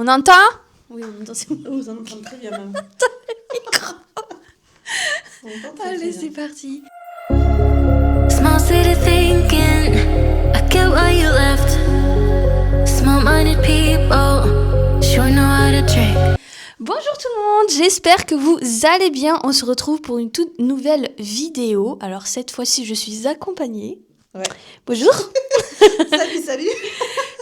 On entend? Oui, on entend. Vous en entendez très bien même. Allez, c'est parti. Small city thinking, I get why you left. Small-minded people, sure know how to drink. Bonjour tout le monde, j'espère que vous allez bien. On se retrouve pour une toute nouvelle vidéo. Alors cette fois-ci, je suis accompagnée. Ouais. Bonjour. Salut.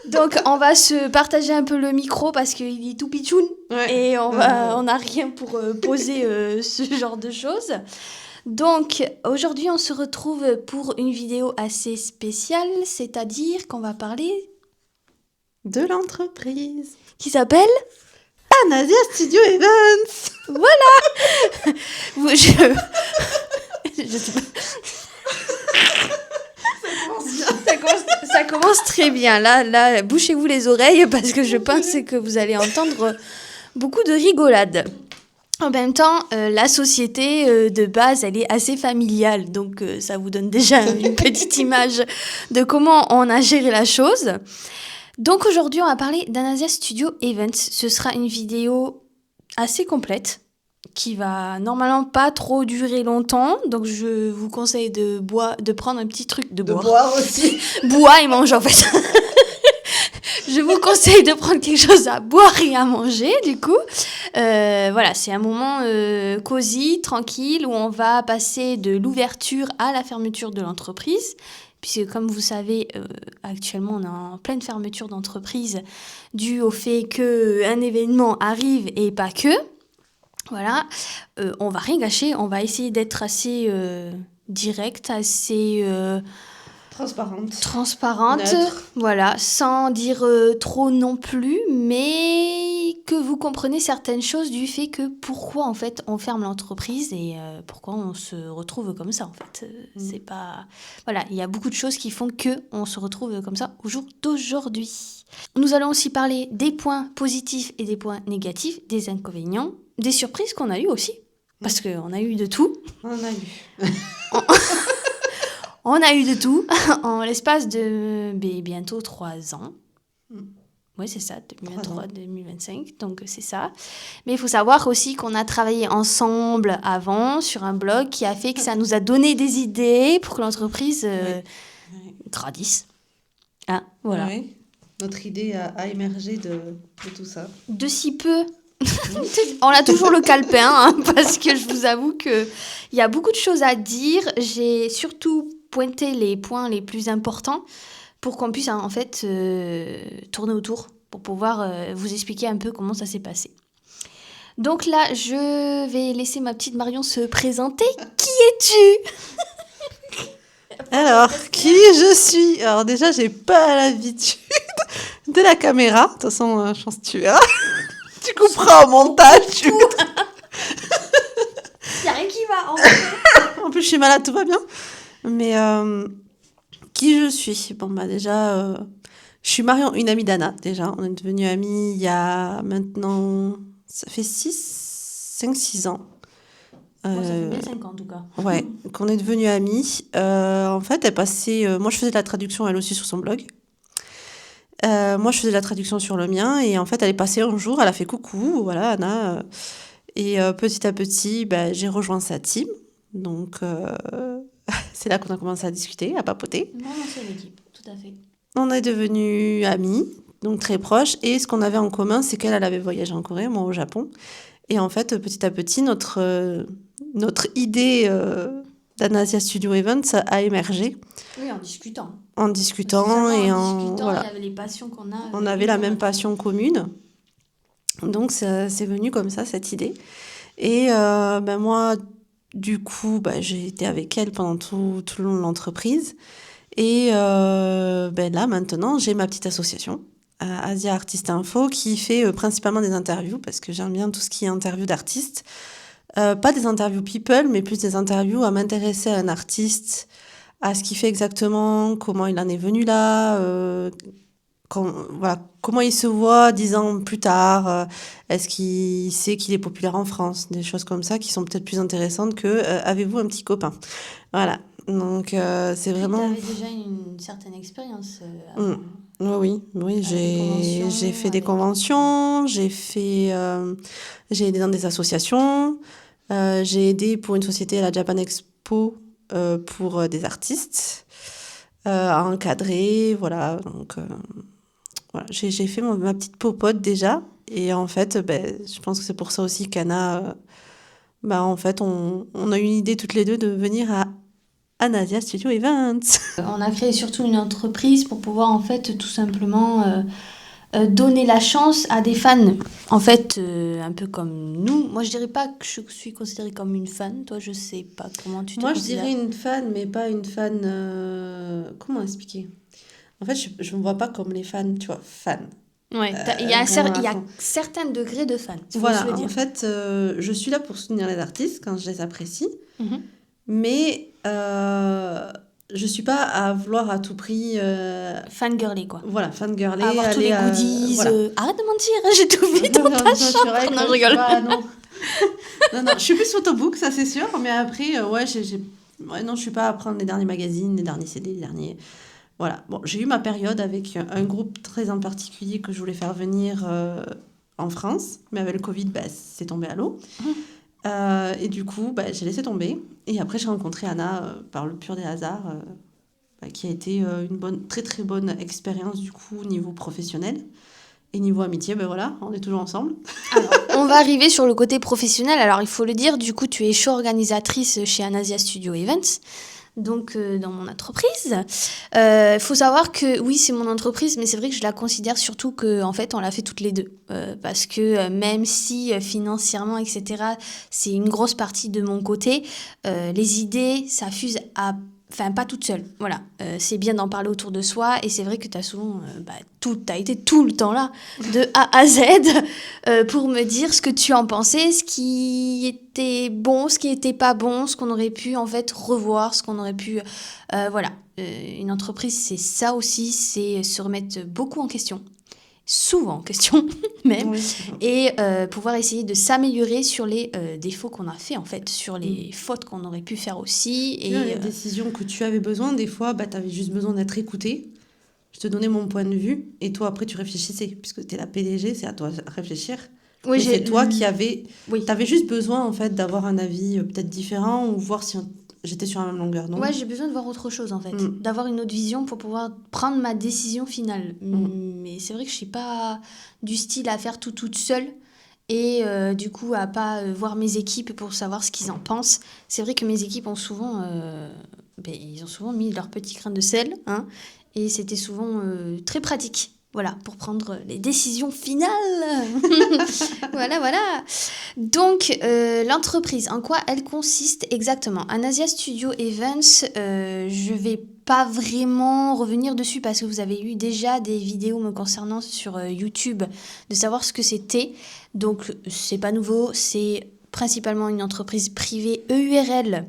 Donc on va se partager un peu le micro parce qu'il est tout pitchoun. Ouais. Et on n'a rien pour poser ce genre de choses. Donc aujourd'hui, on se retrouve pour une vidéo assez spéciale, c'est-à-dire qu'on va parler De l'entreprise. qui s'appelle Anasia Studio Events. je sais pas. Ça commence très bien. Là, bouchez-vous les oreilles parce que je pense que vous allez entendre beaucoup de rigolades. En même temps, la société de base, elle est assez familiale. Donc, ça vous donne déjà une petite image de comment on a géré la chose. Donc, aujourd'hui, on va parler d'Anasia Studio Events. Ce sera une vidéo assez complète qui va normalement pas trop durer longtemps. Donc, je vous conseille de prendre un petit truc de De boire. boire aussi. Bois et mange en fait. Je vous conseille de prendre quelque chose à boire et à manger du coup. Voilà, c'est un moment cosy, tranquille où on va passer de l'ouverture à la fermeture de l'entreprise. Puisque comme vous savez, actuellement on est en pleine fermeture d'entreprise dû au fait qu'un événement arrive et pas que. Voilà, on va rien gâcher, on va essayer d'être assez direct, assez transparente, Neutre. voilà, sans dire trop non plus, mais que vous comprenez certaines choses du fait que pourquoi en fait on ferme l'entreprise et pourquoi on se retrouve comme ça en fait. C'est pas, voilà, il y a beaucoup de choses qui font que on se retrouve comme ça au jour d'aujourd'hui. Nous allons aussi parler des points positifs et des points négatifs, des inconvénients, des surprises qu'on a eues aussi, parce qu'on a eu de tout. On a eu. On a eu de tout en l'espace de bientôt 3 ans. Oui, c'est ça, 2023-2025, donc c'est ça. Mais il faut savoir aussi qu'on a travaillé ensemble avant sur un blog qui a fait que ça nous a donné des idées pour que l'entreprise grandisse. Ah, voilà. Ouais. Notre idée a émergé de tout ça. De si peu. On a toujours le calepin, hein, parce que je vous avoue qu'il y a beaucoup de choses à dire. J'ai surtout pointé les points les plus importants pour qu'on puisse en fait tourner autour, pour pouvoir vous expliquer un peu comment ça s'est passé. Donc là, je vais laisser ma petite Marion se présenter. Qui es-tu ? Alors, qui je suis? Alors déjà, j'ai pas l'habitude de la caméra. De toute façon, je pense que tu verras. Tu couperas au montage. Il n'y a rien qui va. En fait. En plus, je suis malade, tout va bien. Mais qui je suis? Bon, bah déjà, je suis Marion, une amie d'Anna, déjà. On est devenus amies il y a maintenant... Ça fait 5-6 ans. Ça fait bien 5 ans en tout cas. Ouais, qu'on est devenus amies. En fait, elle passait... moi, je faisais de la traduction, elle aussi, sur son blog. Moi, je faisais de la traduction sur le mien. Et en fait, elle est passée un jour, elle a fait coucou, voilà, Anna. Et petit à petit, bah, j'ai rejoint sa team. Donc, c'est là qu'on a commencé à discuter, à papoter. Non, c'est l'équipe, tout à fait. On est devenus amis, donc très proches. Et ce qu'on avait en commun, c'est qu'elle avait voyagé en Corée, moi au Japon. Et en fait, petit à petit, notre idée d'Anasia Studio Events a émergé. Oui, en discutant. En discutant Voilà. il y avait les passions qu'on a. On avait la même passion commune. Donc, c'est venu comme ça, cette idée. Et moi, du coup, j'ai été avec elle pendant tout le long de l'entreprise. Et là, maintenant, j'ai ma petite association, Asia Artist Info, qui fait principalement des interviews, parce que j'aime bien tout ce qui est interview d'artistes. Pas des interviews people, mais plus des interviews à m'intéresser à un artiste, à ce qu'il fait exactement, comment il en est venu là, comment il se voit 10 ans plus tard, est-ce qu'il sait qu'il est populaire en France, des choses comme ça qui sont peut-être plus intéressantes que avez-vous un petit copain. Voilà. Donc, c'est vraiment... Tu avais déjà une certaine expérience. Mm. Oui, Avec des conventions, j'ai fait des avec- conventions, j'ai aidé dans des associations, j'ai aidé pour une société à la Japan Expo pour des artistes à encadrer, voilà. Donc, voilà, j'ai fait ma petite popote déjà. Et en fait, ben, je pense que c'est pour ça aussi qu'Anna, bah, en fait, on a eu une idée toutes les deux de venir à Anasia Studio Events. On a créé surtout une entreprise pour pouvoir en fait tout simplement donner la chance à des fans. En fait, un peu comme nous. Moi, je dirais pas que je suis considérée comme une fan. Toi, je sais pas comment tu te Moi, je considères. dirais une fan, mais pas une fan. Comment expliquer? En fait, je me vois pas comme les fans, tu vois, fans. Ouais, il y a Vraiment il y à a fond. certains degrés de fans. Il faut se Voilà, le en dire. fait, je suis là pour soutenir les artistes quand je les apprécie, Mhm. mais je suis pas à vouloir à tout prix, Fangirly, quoi. voilà, fangirler, Avoir tous aller les à. goodies. Voilà. Arrête de mentir, hein, j'ai tout vu dans ta chambre. Non, je rigole. Non. Non, je suis plus photobook, ça c'est sûr, mais après, ouais, ouais, non, je suis pas à prendre les derniers magazines, les derniers CD, les derniers. Voilà. Bon, j'ai eu ma période avec un groupe très en particulier que je voulais faire venir en France, mais avec le Covid, bah, c'est tombé à l'eau. Et du coup, bah, j'ai laissé tomber. Et après, j'ai rencontré Anna par le pur des hasards, bah, qui a été une très très bonne expérience du coup au niveau professionnel. Et niveau amitié, ben voilà, on est toujours ensemble. Alors, on va arriver sur le côté professionnel. Alors, il faut le dire, du coup, tu es show-organisatrice chez Anasia Studio Events, donc dans mon entreprise. Faut savoir que, oui, c'est mon entreprise, mais c'est vrai que je la considère surtout qu'en fait, on l'a fait toutes les deux. Parce que même si financièrement, etc., c'est une grosse partie de mon côté, les idées, ça fuse à... Enfin, pas toute seule, voilà. C'est bien d'en parler autour de soi, et c'est vrai que t'as souvent, t'as été tout le temps là, de A à Z, pour me dire ce que tu en pensais, ce qui était bon, ce qui était pas bon, ce qu'on aurait pu en fait revoir, ce qu'on aurait pu, voilà. Une entreprise, c'est ça aussi, c'est se remettre beaucoup en question, souvent en question même, Oui. et pouvoir essayer de s'améliorer sur les défauts qu'on a fait en fait, sur les fautes qu'on aurait pu faire aussi. Tu vois, Et les décisions que tu avais besoin, des fois, bah, tu avais juste besoin d'être écouté. Je te donnais mon point de vue et toi, après, tu réfléchissais. Puisque tu es la PDG, c'est à toi de réfléchir. oui, Mais c'est toi qui oui. avais juste besoin, en fait, d'avoir un avis peut-être différent ou voir si j'étais sur la même longueur d'onde. Ouais, j'ai besoin de voir autre chose en fait, Mm. d'avoir une autre vision pour pouvoir prendre ma décision finale. Mais c'est vrai que je suis pas du style à faire tout toute seule et du coup à pas voir mes équipes pour savoir ce qu'ils en pensent. C'est vrai que mes équipes ont souvent, ils ont souvent mis leur petit grain de sel, hein, et c'était souvent très pratique. Voilà, pour prendre les décisions finales. Voilà. Donc, l'entreprise, en quoi elle consiste exactement? Anasia Studio Events, je vais pas vraiment revenir dessus parce que vous avez eu déjà des vidéos me concernant sur YouTube de savoir ce que c'était. Donc, c'est pas nouveau, c'est principalement une entreprise privée EURL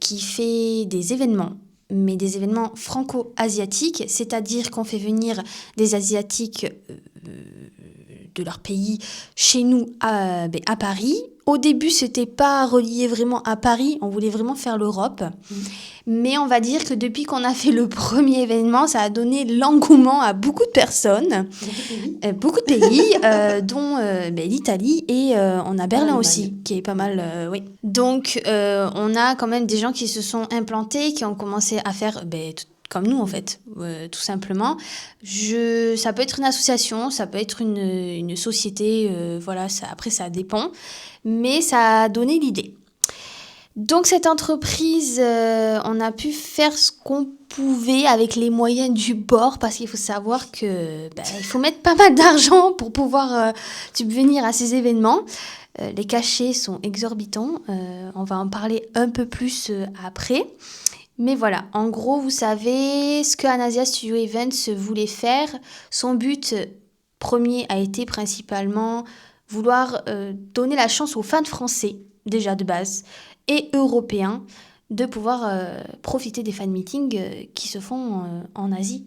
qui fait des événements, mais des événements franco-asiatiques, c'est-à-dire qu'on fait venir des Asiatiques de leur pays chez nous à Paris. Au début, c'était pas relié vraiment à Paris, on voulait vraiment faire l'Europe. Mais on va dire que depuis qu'on a fait le premier événement, ça a donné l'engouement à beaucoup de personnes, beaucoup de pays, dont l'Italie et on a Berlin aussi, qui est pas mal, oui. Donc, on a quand même des gens qui se sont implantés, qui ont commencé à faire comme nous en fait, tout simplement. Ça peut être une association, ça peut être une société, voilà, après ça dépend, mais ça a donné l'idée. Donc cette entreprise, on a pu faire ce qu'on pouvait avec les moyens du bord, parce qu'il faut savoir que il faut mettre pas mal d'argent pour pouvoir subvenir à ces événements. Les cachets sont exorbitants, on va en parler un peu plus après. Mais voilà, en gros, vous savez ce que Anasia Studio Events voulait faire. Son but premier a été principalement vouloir donner la chance aux fans français, déjà de base, et européens, de pouvoir profiter des fan meetings qui se font en Asie.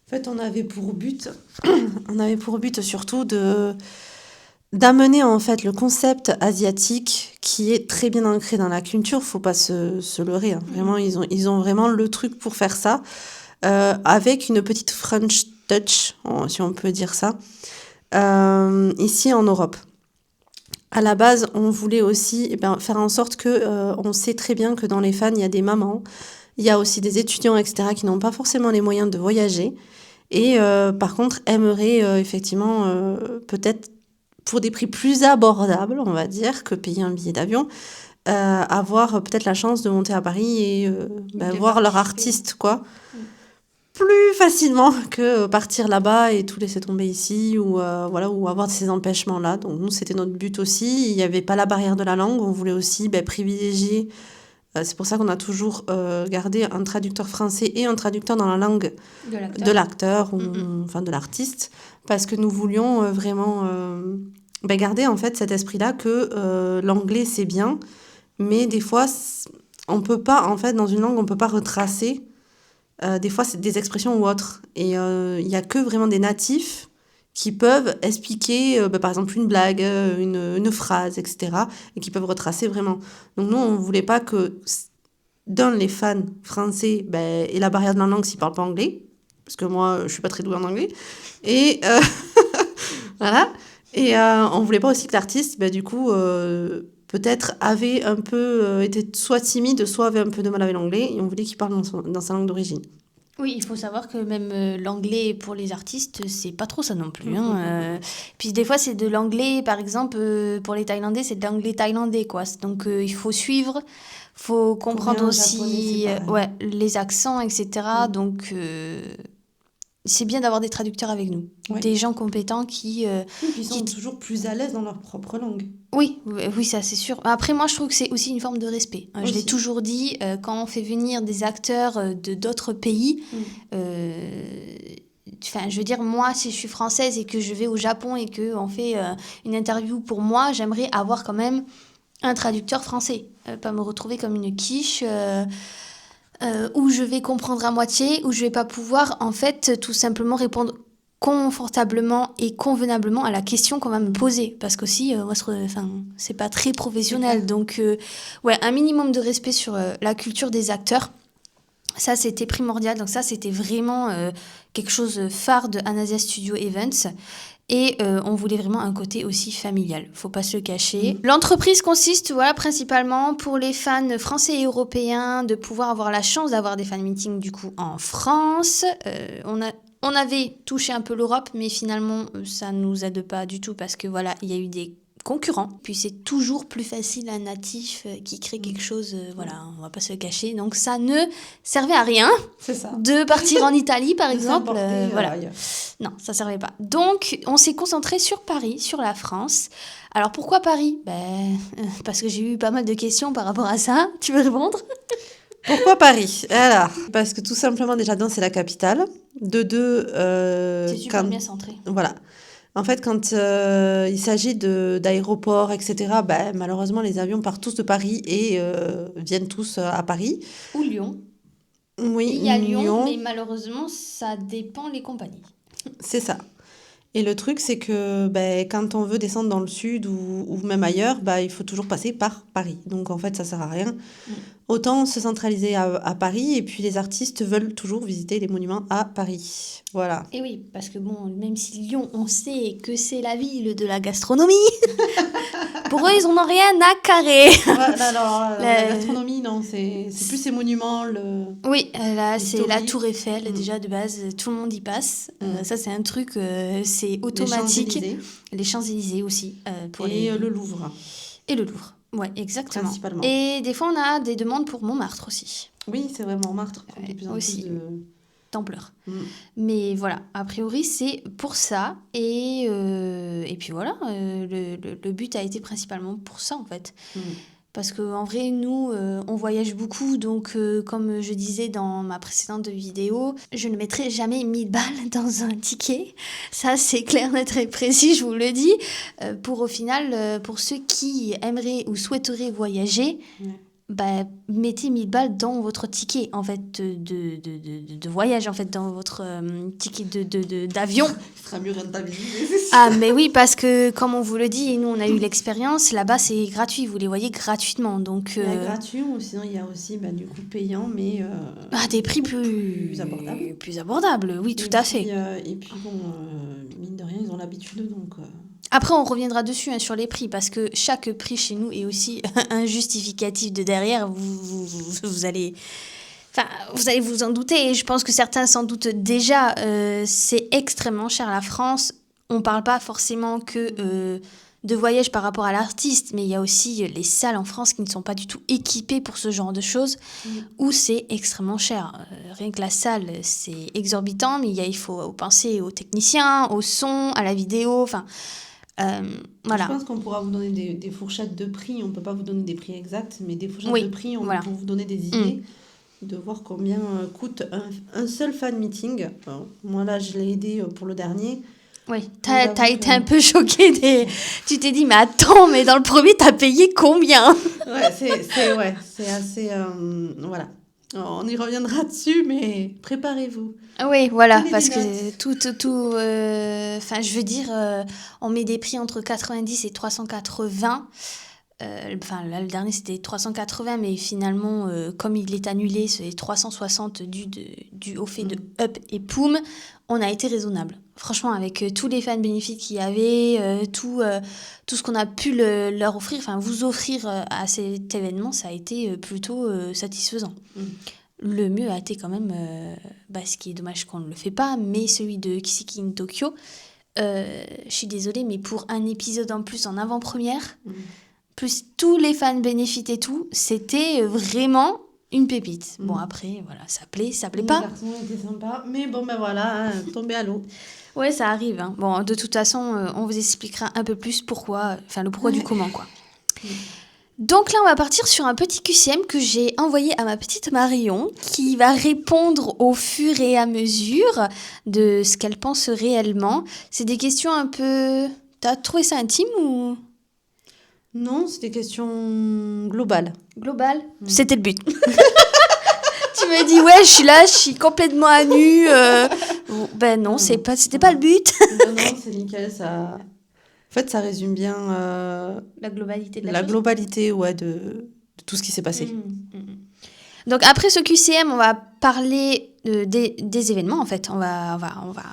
En fait, on avait pour but surtout d'amener en fait le concept asiatique qui est très bien ancré dans la culture, faut pas se leurrer, hein. Vraiment, ils ont vraiment le truc pour faire ça, avec une petite French touch, si on peut dire ça, ici en Europe. À la base, on voulait aussi faire en sorte que, on sait très bien que dans les fans, il y a des mamans, il y a aussi des étudiants, etc., qui n'ont pas forcément les moyens de voyager et par contre aimeraient effectivement peut-être pour des prix plus abordables, on va dire, que payer un billet d'avion, avoir peut-être la chance de monter à Paris et voir leur artiste, quoi. Plus facilement que partir là-bas et tout laisser tomber ici ou avoir ces empêchements-là. Donc nous, c'était notre but aussi. Il n'y avait pas la barrière de la langue. On voulait aussi privilégier. C'est pour ça qu'on a toujours gardé un traducteur français et un traducteur dans la langue de l'acteur ou enfin de l'artiste, parce que nous voulions vraiment garder en fait cet esprit-là que l'anglais c'est bien, mais des fois on peut pas en fait dans une langue on peut pas retracer. Des fois, c'est des expressions ou autres. Et il n'y a que vraiment des natifs qui peuvent expliquer, par exemple, une blague, une phrase, etc. Et qui peuvent retracer vraiment. Donc nous, on ne voulait pas que, dans les fans français, aient la barrière de la langue s'ils ne parlent pas anglais. Parce que moi, je ne suis pas très douée en anglais. Et voilà. Et on ne voulait pas aussi que l'artiste, du coup... peut-être avait un peu été soit timide, soit avait un peu de mal avec l'anglais, et on voulait qu'il parle dans sa langue d'origine. Oui, il faut savoir que même l'anglais pour les artistes, c'est pas trop ça non plus. Hein. Puis des fois, c'est de l'anglais, par exemple, pour les Thaïlandais, c'est de l'anglais thaïlandais, quoi. Donc il faut suivre, faut comprendre aussi les accents, etc. Donc c'est bien d'avoir des traducteurs avec nous, des gens compétents qui sont toujours plus à l'aise dans leur propre langue. Oui, ça c'est sûr. Après, moi, je trouve que c'est aussi une forme de respect. Je l'ai toujours dit, quand on fait venir des acteurs de d'autres pays, je veux dire, moi, si je suis française et que je vais au Japon et qu'on fait une interview pour moi, j'aimerais avoir quand même un traducteur français. Pas me retrouver comme une quiche... où je vais comprendre à moitié, où je vais pas pouvoir, en fait, tout simplement répondre confortablement et convenablement à la question qu'on va me poser. Parce qu'aussi, c'est pas très professionnel. Donc, un minimum de respect sur la culture des acteurs. Ça, c'était primordial. Donc ça, c'était vraiment quelque chose de phare de Anasia Studio Events. Et on voulait vraiment un côté aussi familial, faut pas se le cacher. L'entreprise consiste, principalement pour les fans français et européens, de pouvoir avoir la chance d'avoir des fan meetings du coup en France. On avait touché un peu l'Europe, mais finalement ça nous aide pas du tout parce que il y a eu des concurrents. Puis c'est toujours plus facile un natif qui crée quelque chose, on va pas se le cacher. Donc ça ne servait à rien de partir en Italie par exemple. Non, ça servait pas. Donc on s'est concentré sur Paris, sur la France. Alors pourquoi Paris ? Parce que j'ai eu pas mal de questions par rapport à ça. Tu veux répondre ? Pourquoi Paris ? Alors, parce que tout simplement déjà c'est la capitale. De deux, c'est super bien centré. Voilà. En fait, quand il s'agit d'aéroports, etc., malheureusement, les avions partent tous de Paris et viennent tous à Paris. Ou Lyon. Oui, il y a Lyon, mais malheureusement, ça dépend les compagnies. C'est ça. Et le truc, c'est que quand on veut descendre dans le sud ou même ailleurs, il faut toujours passer par Paris. Donc, en fait, ça sert à rien. Autant se centraliser à Paris, et puis les artistes veulent toujours visiter les monuments à Paris. Voilà. Et oui, parce que même si Lyon, on sait que c'est la ville de la gastronomie, pour eux, ils n'en ont rien à carrer. La gastronomie, non, c'est plus ces monuments. Oui, là, c'est la Tour Eiffel, déjà de base, tout le monde y passe. Ça, c'est un truc, c'est automatique. Les Champs-Élysées aussi. Le Louvre. Et le Louvre. Ouais, exactement. Principalement. Et des fois, on a des demandes pour Montmartre aussi. Oui, c'est vrai, Montmartre. Aussi. D'ampleur. Mais voilà, a priori, c'est pour ça. Et puis voilà, le but a été principalement pour ça, en fait. Parce qu'en vrai, nous, on voyage beaucoup. Donc, comme je disais dans ma précédente vidéo, je ne mettrai jamais 1000 balles dans un ticket. Ça, c'est clair, net et précis, je vous le dis. Au final, pour ceux qui aimeraient ou souhaiteraient voyager, mettez 1000 balles dans votre ticket en fait de voyage, en fait, dans votre ticket d'avion. Il sera mieux rentabilisé, c'est sûr. Ah, mais oui, parce que comme on vous le dit, nous on a eu l'expérience, là-bas c'est gratuit, vous les voyez gratuitement. Donc, Il y a gratuit ou sinon il y a aussi du coup payant, mais des prix plus abordables. Plus abordables, oui, tout à fait. Et puis bon, mine de rien, ils ont l'habitude, donc... Après, on reviendra dessus sur les prix, parce que chaque prix chez nous est aussi un justificatif de derrière. Vous allez vous en douter, et je pense que certains s'en doutent déjà. C'est extrêmement cher la France. On ne parle pas forcément que de voyage par rapport à l'artiste, mais il y a aussi les salles en France qui ne sont pas du tout équipées pour ce genre de choses, où c'est extrêmement cher. Rien que la salle, c'est exorbitant, mais il faut penser aux techniciens, au son, à la vidéo, voilà. Je pense qu'on pourra vous donner des fourchettes de prix. On ne peut pas vous donner des prix exacts, mais des fourchettes de prix pour vous donner des idées, de voir combien coûte un seul fan meeting. Alors, moi, là, je l'ai aidé pour le dernier. Oui, t'as été un peu choquée. Tu t'es dit, mais attends, mais dans le premier, t'as payé combien? Ouais, c'est assez... voilà. Alors, on y reviendra dessus, mais préparez-vous. Oui, voilà, parce que je veux dire, on met des prix entre 90 et 380. Là, le dernier, c'était 380, mais finalement, comme il est annulé, c'est 360 dû au fait de Up et Poum, on a été raisonnable. Franchement, avec tous les fans bénéfices qu'il y avait, tout ce qu'on a pu leur offrir, vous offrir à cet événement, ça a été plutôt satisfaisant. Le mieux a été quand même, ce qui est dommage qu'on ne le fait pas, mais celui de Kiseki in Tokyo. Je suis désolée, mais pour un épisode en plus en avant-première, plus tous les fans bénéfices et tout, c'était vraiment une pépite. Bon, après, voilà, ça plaît pas. Le garçon était sympa, mais bon, voilà, tombé à l'eau. Ouais, ça arrive. Hein. Bon, de toute façon, on vous expliquera un peu plus le pourquoi du comment, quoi. Donc là, on va partir sur un petit QCM que j'ai envoyé à ma petite Marion, qui va répondre au fur et à mesure de ce qu'elle pense réellement. C'est des questions un peu... T'as trouvé ça intime ou... Non, c'est des questions globales. Globales ? C'était le but. Tu me dis, ouais, je suis là, je suis complètement à nu. Non, c'était pas le but. Non, c'est nickel, ça... En fait, ça résume bien la globalité de la globalité, de tout ce qui s'est passé. Donc après ce QCM, on va parler des événements en fait. On va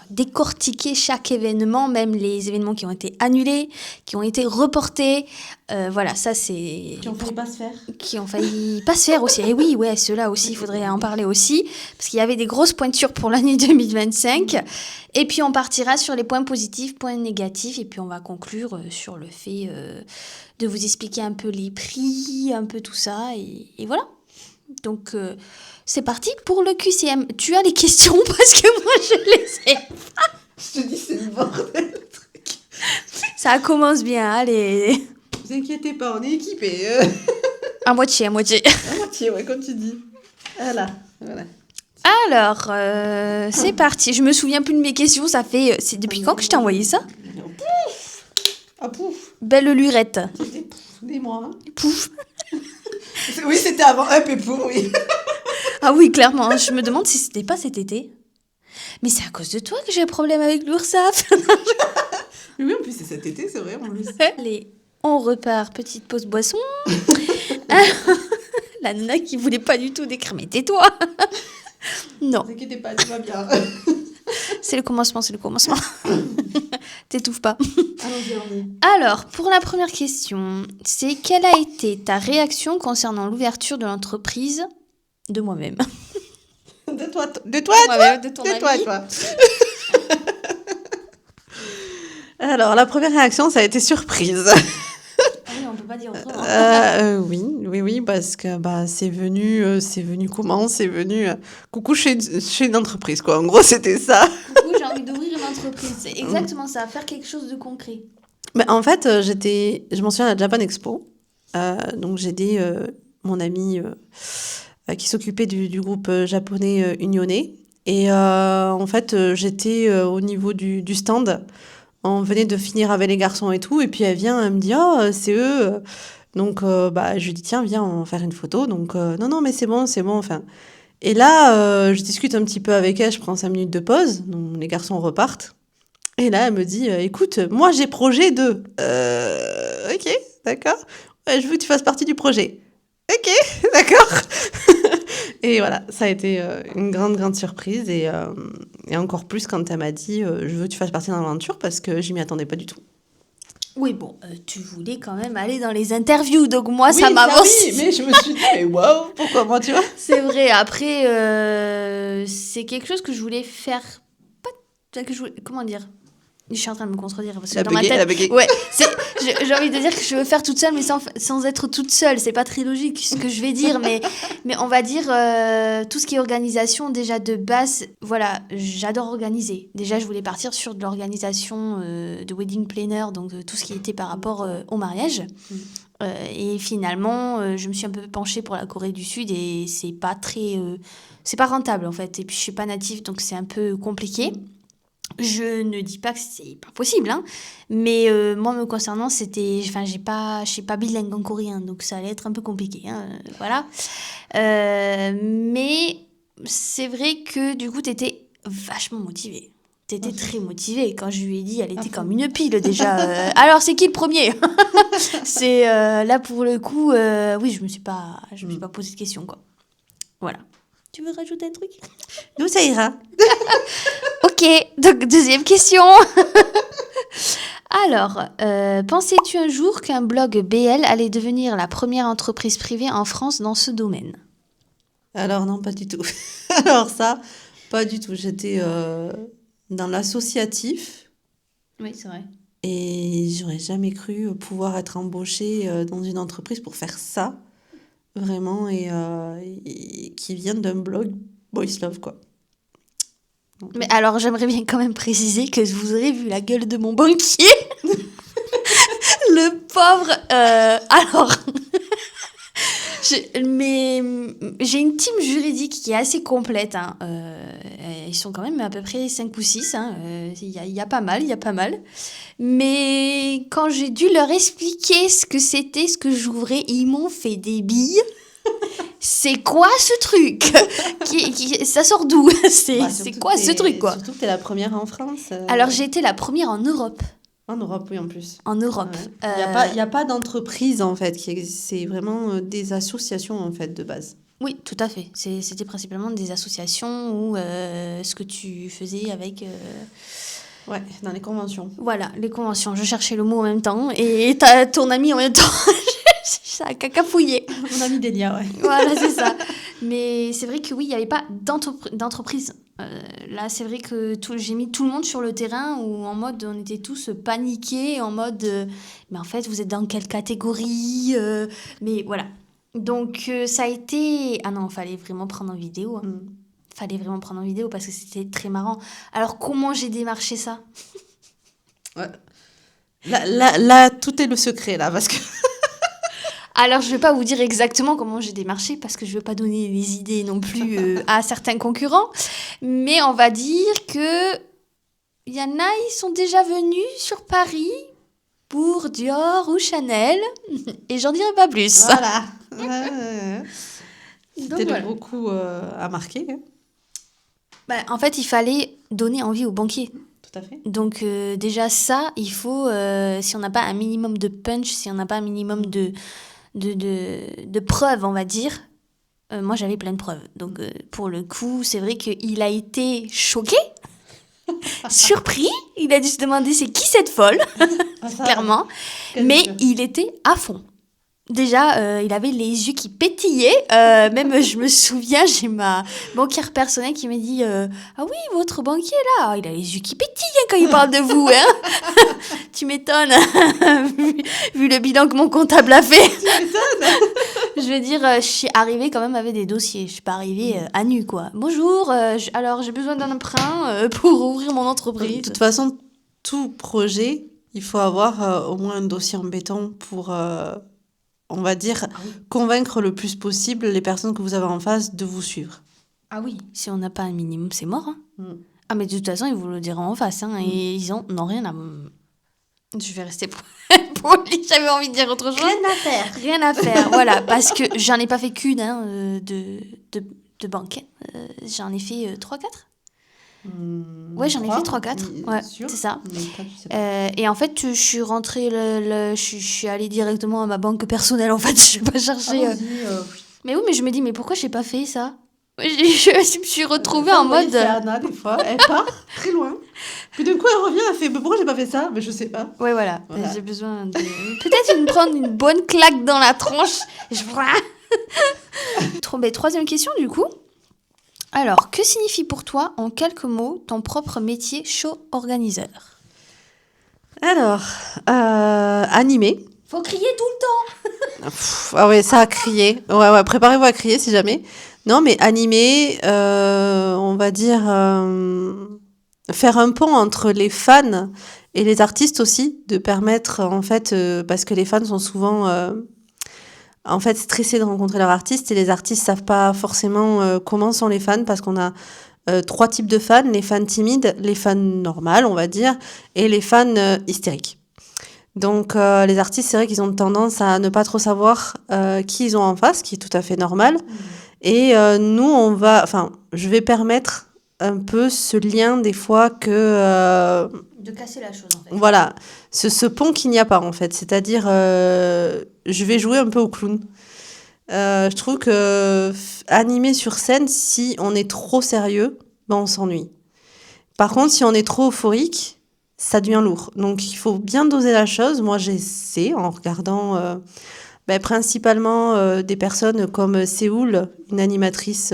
décortiquer chaque événement, même les événements qui ont été annulés, qui ont été reportés. Voilà, ça c'est... Qui ont failli pas se faire. Qui ont failli pas se faire aussi. Et oui, ouais, ceux-là aussi, il faudrait en parler aussi. Parce qu'il y avait des grosses pointures pour l'année 2025. Et puis on partira sur les points positifs, points négatifs. Et puis on va conclure sur le fait de vous expliquer un peu les prix, un peu tout ça. Et voilà. Donc, c'est parti pour le QCM. Tu as les questions parce que moi, je les ai pas. Je te dis, c'est le bordel, le truc. Ça commence bien, allez. Ne vous inquiétez pas, on est équipés. À moitié. À moitié, ouais, comme tu dis. Voilà. Alors, c'est parti. Je me souviens plus de mes questions. C'est depuis quand que je t'ai envoyé ça ? Pouf. Ah, pouf. Belle lurette. C'était des mois. Hein. Pouf. Oui, c'était avant Up et Poum, oui. Ah oui, clairement. Je me demande si c'était pas cet été. Mais c'est à cause de toi que j'ai un problème avec l'URSSAF. Mais oui, en plus, c'est cet été, c'est vrai. Allez, on repart. Petite pause boisson. La nana qui voulait pas du tout décrire. Mais tais-toi. Non. Ne t'inquiétez pas, tout va bien. C'est le commencement. T'étouffes pas. Allons-y. Alors, pour la première question, c'est quelle a été ta réaction concernant l'ouverture de l'entreprise de moi-même ? De toi, moi-même, de ton ami. toi. Alors, la première réaction, ça a été surprise. Ah oui, on peut pas dire autrement. Oui, parce que c'est venu comment ? C'est venu coucou chez une entreprise, quoi. En gros, c'était ça. Coucou, j'ai envie d'ouvrir une entreprise. C'est exactement ça, faire quelque chose de concret. En fait, je m'en souviens à la Japan Expo. Donc, j'ai aidé mon ami qui s'occupait du groupe japonais Unione. Et en fait, j'étais au niveau du stand. On venait de finir avec les garçons et tout. Et puis, elle vient, elle me dit « Oh, c'est eux !» Donc, je lui dis, tiens, viens, on va faire une photo. Donc, non, mais c'est bon, enfin. Et là, je discute un petit peu avec elle, je prends 5 minutes de pause. Donc, les garçons repartent. Et là, elle me dit, écoute, moi, j'ai projet de... Ok, d'accord. Ouais, je veux que tu fasses partie du projet. Ok, d'accord. Et voilà, ça a été une grande surprise. Et encore plus quand elle m'a dit, je veux que tu fasses partie de l'aventure parce que je m'y attendais pas du tout. Oui, bon, tu voulais quand même aller dans les interviews, donc moi, ça m'avance. Oui, mais je me suis dit, mais waouh, pourquoi moi, tu vois? C'est vrai, après, c'est quelque chose que je voulais faire... Comment dire? Je suis en train de me contredire parce que dans ma tête... Ouais, j'ai envie de dire que je veux faire toute seule, mais sans être toute seule. C'est pas très logique ce que je vais dire, mais on va dire tout ce qui est organisation, déjà de base, voilà, j'adore organiser. Déjà, je voulais partir sur de l'organisation de wedding planner, donc tout ce qui était par rapport au mariage. Et finalement, je me suis un peu penchée pour la Corée du Sud et c'est pas rentable en fait. Et puis, je suis pas native, donc c'est un peu compliqué. Je ne dis pas que c'est pas possible, hein, mais moi, me concernant, je suis pas bilingue en coréen, donc ça allait être un peu compliqué, hein, voilà. Mais c'est vrai que du coup, t'étais vachement motivée. T'étais très motivée. Quand je lui ai dit, elle était comme une pile déjà. Alors, c'est qui le premier? C'est là pour le coup, oui, je me suis pas posé de questions, quoi. Voilà. Tu veux rajouter un truc? Nous, ça ira. Ok, donc deuxième question. Alors, pensais-tu un jour qu'un blog BL allait devenir la première entreprise privée en France dans ce domaine? Alors non, pas du tout. Alors ça, pas du tout. J'étais dans l'associatif Oui, c'est vrai. et j'aurais jamais cru pouvoir être embauchée dans une entreprise pour faire ça, vraiment, et qui vient d'un blog Boys Love, quoi. Donc, Mais alors, j'aimerais bien quand même préciser que vous aurez vu la gueule de mon banquier. Le pauvre. Alors, j'ai une team juridique qui est assez complète. Hein. Ils sont quand même à peu près 5 ou 6. Hein. Il y a pas mal. Mais quand j'ai dû leur expliquer ce que c'était, ce que j'ouvrais, ils m'ont fait des billes. C'est quoi ce truc? Ça sort d'où? C'est quoi ce truc, quoi? Surtout que t'es la première en France. Alors, j'ai été la première en Europe. En Europe, oui, en plus. En Europe. Il y a pas d'entreprise, en fait. C'est vraiment des associations, en fait, de base. Oui, tout à fait. C'était principalement des associations ou ce que tu faisais avec... Ouais, dans les conventions. Voilà, les conventions. Je cherchais le mot en même temps et ton ami en même temps. Ça a cacafouillé. Mon ami Delia, ouais. Voilà, c'est ça. Mais c'est vrai que oui, il n'y avait pas d'entreprise. Là, c'est vrai que j'ai mis tout le monde sur le terrain où en mode on était tous paniqués, en mode mais en fait, vous êtes dans quelle catégorie? Mais voilà. Donc, ça a été... Ah non, il fallait vraiment prendre en vidéo. Hein. Fallait vraiment prendre en vidéo parce que c'était très marrant. Alors, comment j'ai démarché ça? Ouais. Là, tout est le secret, là, parce que... Alors, je ne vais pas vous dire exactement comment j'ai démarché parce que je ne veux pas donner les idées non plus à certains concurrents. Mais on va dire que il y en a, ils sont déjà venus sur Paris pour Dior ou Chanel. Et j'en dirai pas plus. Voilà. Donc, C'était voilà. le gros coup à marquer. Hein. En fait, il fallait donner envie aux banquiers. Tout à fait. Donc déjà ça, il faut, si on n'a pas un minimum de punch, si on n'a pas un minimum de preuves, on va dire, moi j'avais plein de preuves. Donc pour le coup, c'est vrai qu'il a été choqué, surpris, il a dû se demander c'est qui cette folle, clairement, mais il était à fond. Déjà, il avait les yeux qui pétillaient. Même, je me souviens, j'ai ma banquière personnelle qui m'a dit ah oui, votre banquier, là, il a les yeux qui pétillent quand il parle de vous. Hein. Tu m'étonnes, vu le bilan que mon comptable a fait. Je veux dire, je suis arrivée quand même avec des dossiers. Je suis pas arrivée à nu, quoi. Bonjour, alors j'ai besoin d'un emprunt pour ouvrir mon entreprise. De toute façon, tout projet, il faut avoir au moins un dossier en béton pour... on va dire, convaincre le plus possible les personnes que vous avez en face de vous suivre. Ah oui, si on n'a pas un minimum, c'est mort. Hein. Ah, mais de toute façon, ils vous le diront en face. Hein, et ils n'ont rien à... Je vais rester polie, j'avais envie de dire autre chose. Rien à faire. Rien à faire, voilà, parce que j'en ai pas fait qu'une de banque. J'en ai fait 3-4. Ouais, j'en ai fait 3-4. Ouais, c'est ça. Et en fait, je suis rentrée, je suis allée directement à ma banque personnelle, en fait. Je n'ai pas cherché. Mais oui, mais je me dis, mais pourquoi je n'ai pas fait ça? Je me suis retrouvée en mode. C'est Anna, des fois, elle part très loin. Puis d'un coup, elle revient, elle fait, pourquoi j'ai pas fait ça? Mais je sais pas. Ouais, voilà. J'ai besoin de. Peut-être de me prendre une bonne claque dans la tronche. Troisième question, du coup. Alors, que signifie pour toi, en quelques mots, ton propre métier show-organiseur? Alors, animer. Faut crier tout le temps. Ah ouais, ça a crié. Ouais, préparez-vous à crier si jamais. Non, mais animer, on va dire, faire un pont entre les fans et les artistes aussi, de permettre, en fait, parce que les fans sont souvent, en fait, stressés de rencontrer leur artiste et les artistes savent pas forcément comment sont les fans parce qu'on a 3 types de fans, les fans timides, les fans normales, on va dire, et les fans hystériques. Donc, les artistes, c'est vrai qu'ils ont tendance à ne pas trop savoir qui ils ont en face, ce qui est tout à fait normal. Et nous, je vais permettre un peu ce lien des fois que... de casser la chose, en fait. Voilà, ce pont qu'il n'y a pas, en fait. C'est-à-dire, je vais jouer un peu au clown. Je trouve que animer sur scène, si on est trop sérieux, on s'ennuie. Par contre, si on est trop euphorique, ça devient lourd. Donc, il faut bien doser la chose. Moi, j'essaie en regardant principalement des personnes comme Séoul, une animatrice,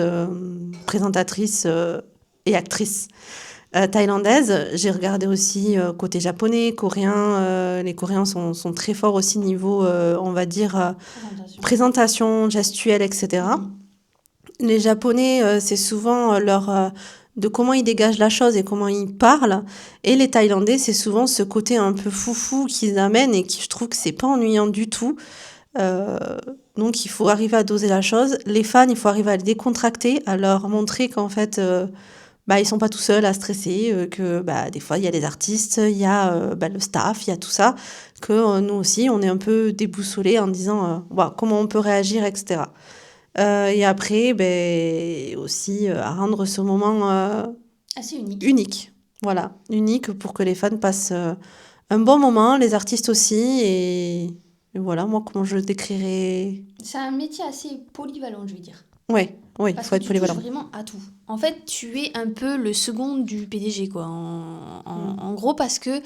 présentatrice et actrice thaïlandaise. J'ai regardé aussi côté japonais, coréen. Les Coréens sont très forts aussi niveau, on va dire, présentation gestuelle, etc. Les Japonais, c'est souvent de comment ils dégagent la chose et comment ils parlent. Et les Thaïlandais, c'est souvent ce côté un peu foufou qu'ils amènent et qui, je trouve que c'est pas ennuyant du tout. Donc, il faut arriver à doser la chose. Les fans, il faut arriver à les décontracter, à leur montrer qu'en fait, ils sont pas tout seuls à stresser, que des fois, il y a les artistes, il y a le staff, il y a tout ça, que nous aussi, on est un peu déboussolés en disant comment on peut réagir, etc. Et après, aussi à rendre ce moment assez unique. Voilà, unique pour que les fans passent un bon moment, les artistes aussi. Et voilà, moi, comment je le décrirais? C'est un métier assez polyvalent, je vais dire. Oui, il parce faut que être polyvalent. Tu touches vraiment à tout. En fait, tu es un peu le second du PDG, quoi. En gros, parce que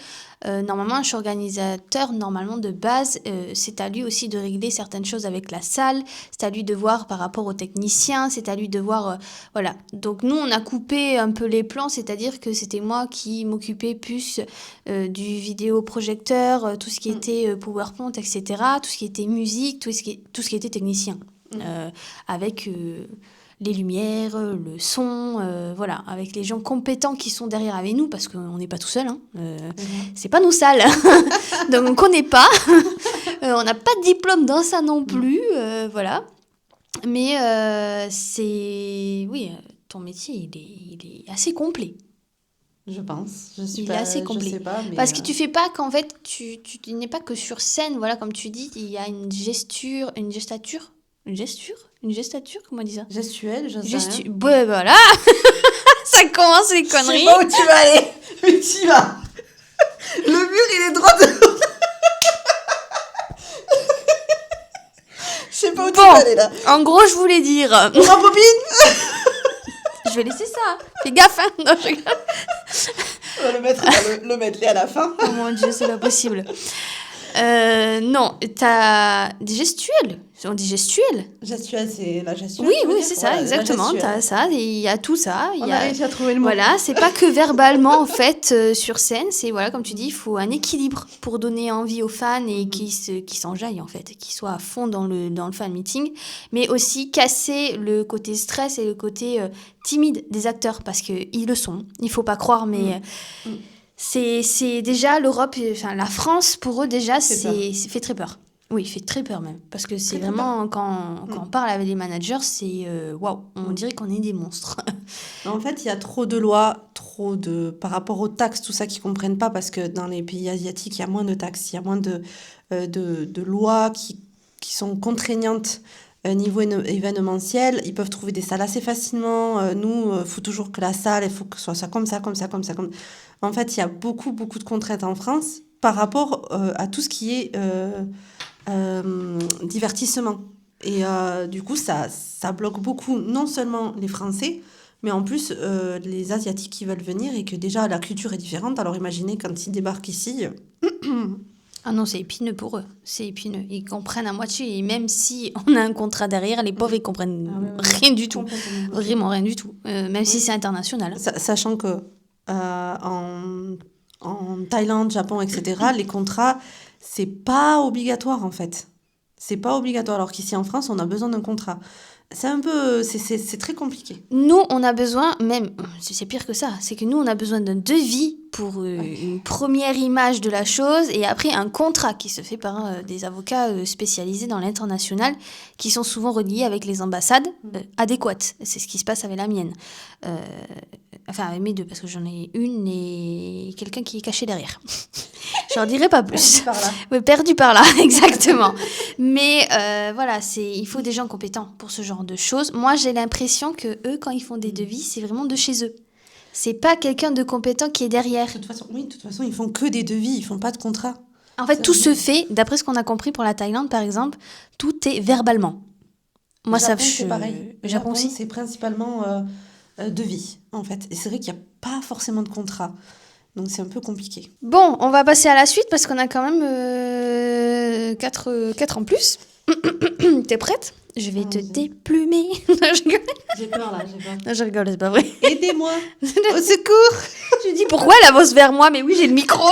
normalement, un show organisateur, normalement de base, c'est à lui aussi de régler certaines choses avec la salle, c'est à lui de voir par rapport aux techniciens, c'est à lui de voir... voilà. Donc nous, on a coupé un peu les plans, c'est-à-dire que c'était moi qui m'occupais plus du vidéoprojecteur, tout ce qui était PowerPoint, etc., tout ce qui était musique, tout ce qui était technicien. Avec les lumières, le son, voilà, avec les gens compétents qui sont derrière avec nous, parce qu'on n'est pas tout seul, c'est pas nos salles, donc on connaît pas, on n'a pas de diplôme dans ça non plus, voilà, mais ton métier, il est assez complet. Je pense. Il est assez complet. Je sais pas, mais parce que tu fais pas qu'en fait, tu n'es pas que sur scène, voilà, comme tu dis, il y a une gestature, comment on dit ça? Gestuelle, je sais rien. Ouais, voilà. Ça commence les conneries. Je sais pas où tu vas aller, mais tu y vas. Le mur, il est droit devant. Je sais pas où tu vas aller, là. En gros, je voulais dire... On rembobine. Je vais laisser ça. Fais gaffe, hein. Non, je rigole. On va le mettre dans le medley à la fin. Oh mon Dieu, c'est pas possible. Non, t'as des gestuelles. On dit gestuelle. Gestuelle, c'est la gestuelle. Oui, c'est ça, exactement. T'as ça, il y a tout ça. On a réussi à trouver le mot. Voilà, c'est pas que verbalement, en fait, sur scène. C'est, voilà, comme tu dis, il faut un équilibre pour donner envie aux fans et qui s'enjaillent, en fait, qu'ils soient à fond dans le fan meeting. Mais aussi casser le côté stress et le côté timide des acteurs, parce qu'ils le sont. Il faut pas croire, mais... C'est déjà l'Europe, enfin la France, pour eux déjà, c'est fait très peur. Oui, il fait très peur même. Parce que c'est Très, très vraiment, quand on parle avec les managers, c'est waouh, on dirait qu'on est des monstres. Mais en fait, il y a trop de lois, par rapport aux taxes, tout ça qu'ils comprennent pas, parce que dans les pays asiatiques, il y a moins de taxes, il y a moins de lois qui sont contraignantes niveau événementiel. Ils peuvent trouver des salles assez facilement. Nous, il faut toujours que la salle, il faut que ce soit ça comme ça, comme ça, comme ça. En fait, il y a beaucoup, beaucoup de contraintes en France par rapport à tout ce qui est divertissement. Et du coup, ça bloque beaucoup, non seulement les Français, mais en plus les Asiatiques qui veulent venir et que déjà la culture est différente. Alors imaginez quand ils débarquent ici. Ah non, c'est épineux pour eux. C'est épineux. Ils comprennent à moitié. Et même si on a un contrat derrière, les pauvres, ils comprennent rien du tout. Vraiment rien du tout. Même si c'est international. Sachant que en Thaïlande, Japon, etc., les contrats, c'est pas obligatoire en fait. C'est pas obligatoire. Alors qu'ici en France, on a besoin d'un contrat. C'est très compliqué. Nous, on a besoin, même, c'est pire que ça, c'est que nous, on a besoin d'un devis pour une première image de la chose et après un contrat qui se fait par des avocats spécialisés dans l'international qui sont souvent reliés avec les ambassades adéquates. C'est ce qui se passe avec la mienne. Enfin, avec mes deux, parce que j'en ai une et quelqu'un qui est caché derrière. J'en dirai pas plus. Perdu par là. Oui, perdu par là, exactement. Mais voilà, il faut des gens compétents pour ce genre de choses. Moi, j'ai l'impression que eux, quand ils font des devis, c'est vraiment de chez eux. C'est pas quelqu'un de compétent qui est derrière. De toute façon, ils font que des devis, ils font pas de contrat. En fait, tout se fait, d'après ce qu'on a compris pour la Thaïlande, par exemple, tout est verbalement. Moi, Japon, ça, c'est pareil. Le Japon aussi. C'est principalement devis, en fait. Et c'est vrai qu'il n'y a pas forcément de contrat. Donc c'est un peu compliqué. Bon, on va passer à la suite parce qu'on a quand même 4 en plus. T'es prête ? Je vais te déplumer. Non, je rigole. J'ai peur là, j'ai peur. Non, je rigole, c'est pas vrai. Aidez-moi. Au secours. Je dis pourquoi elle avance vers moi ? Mais oui, j'ai le micro.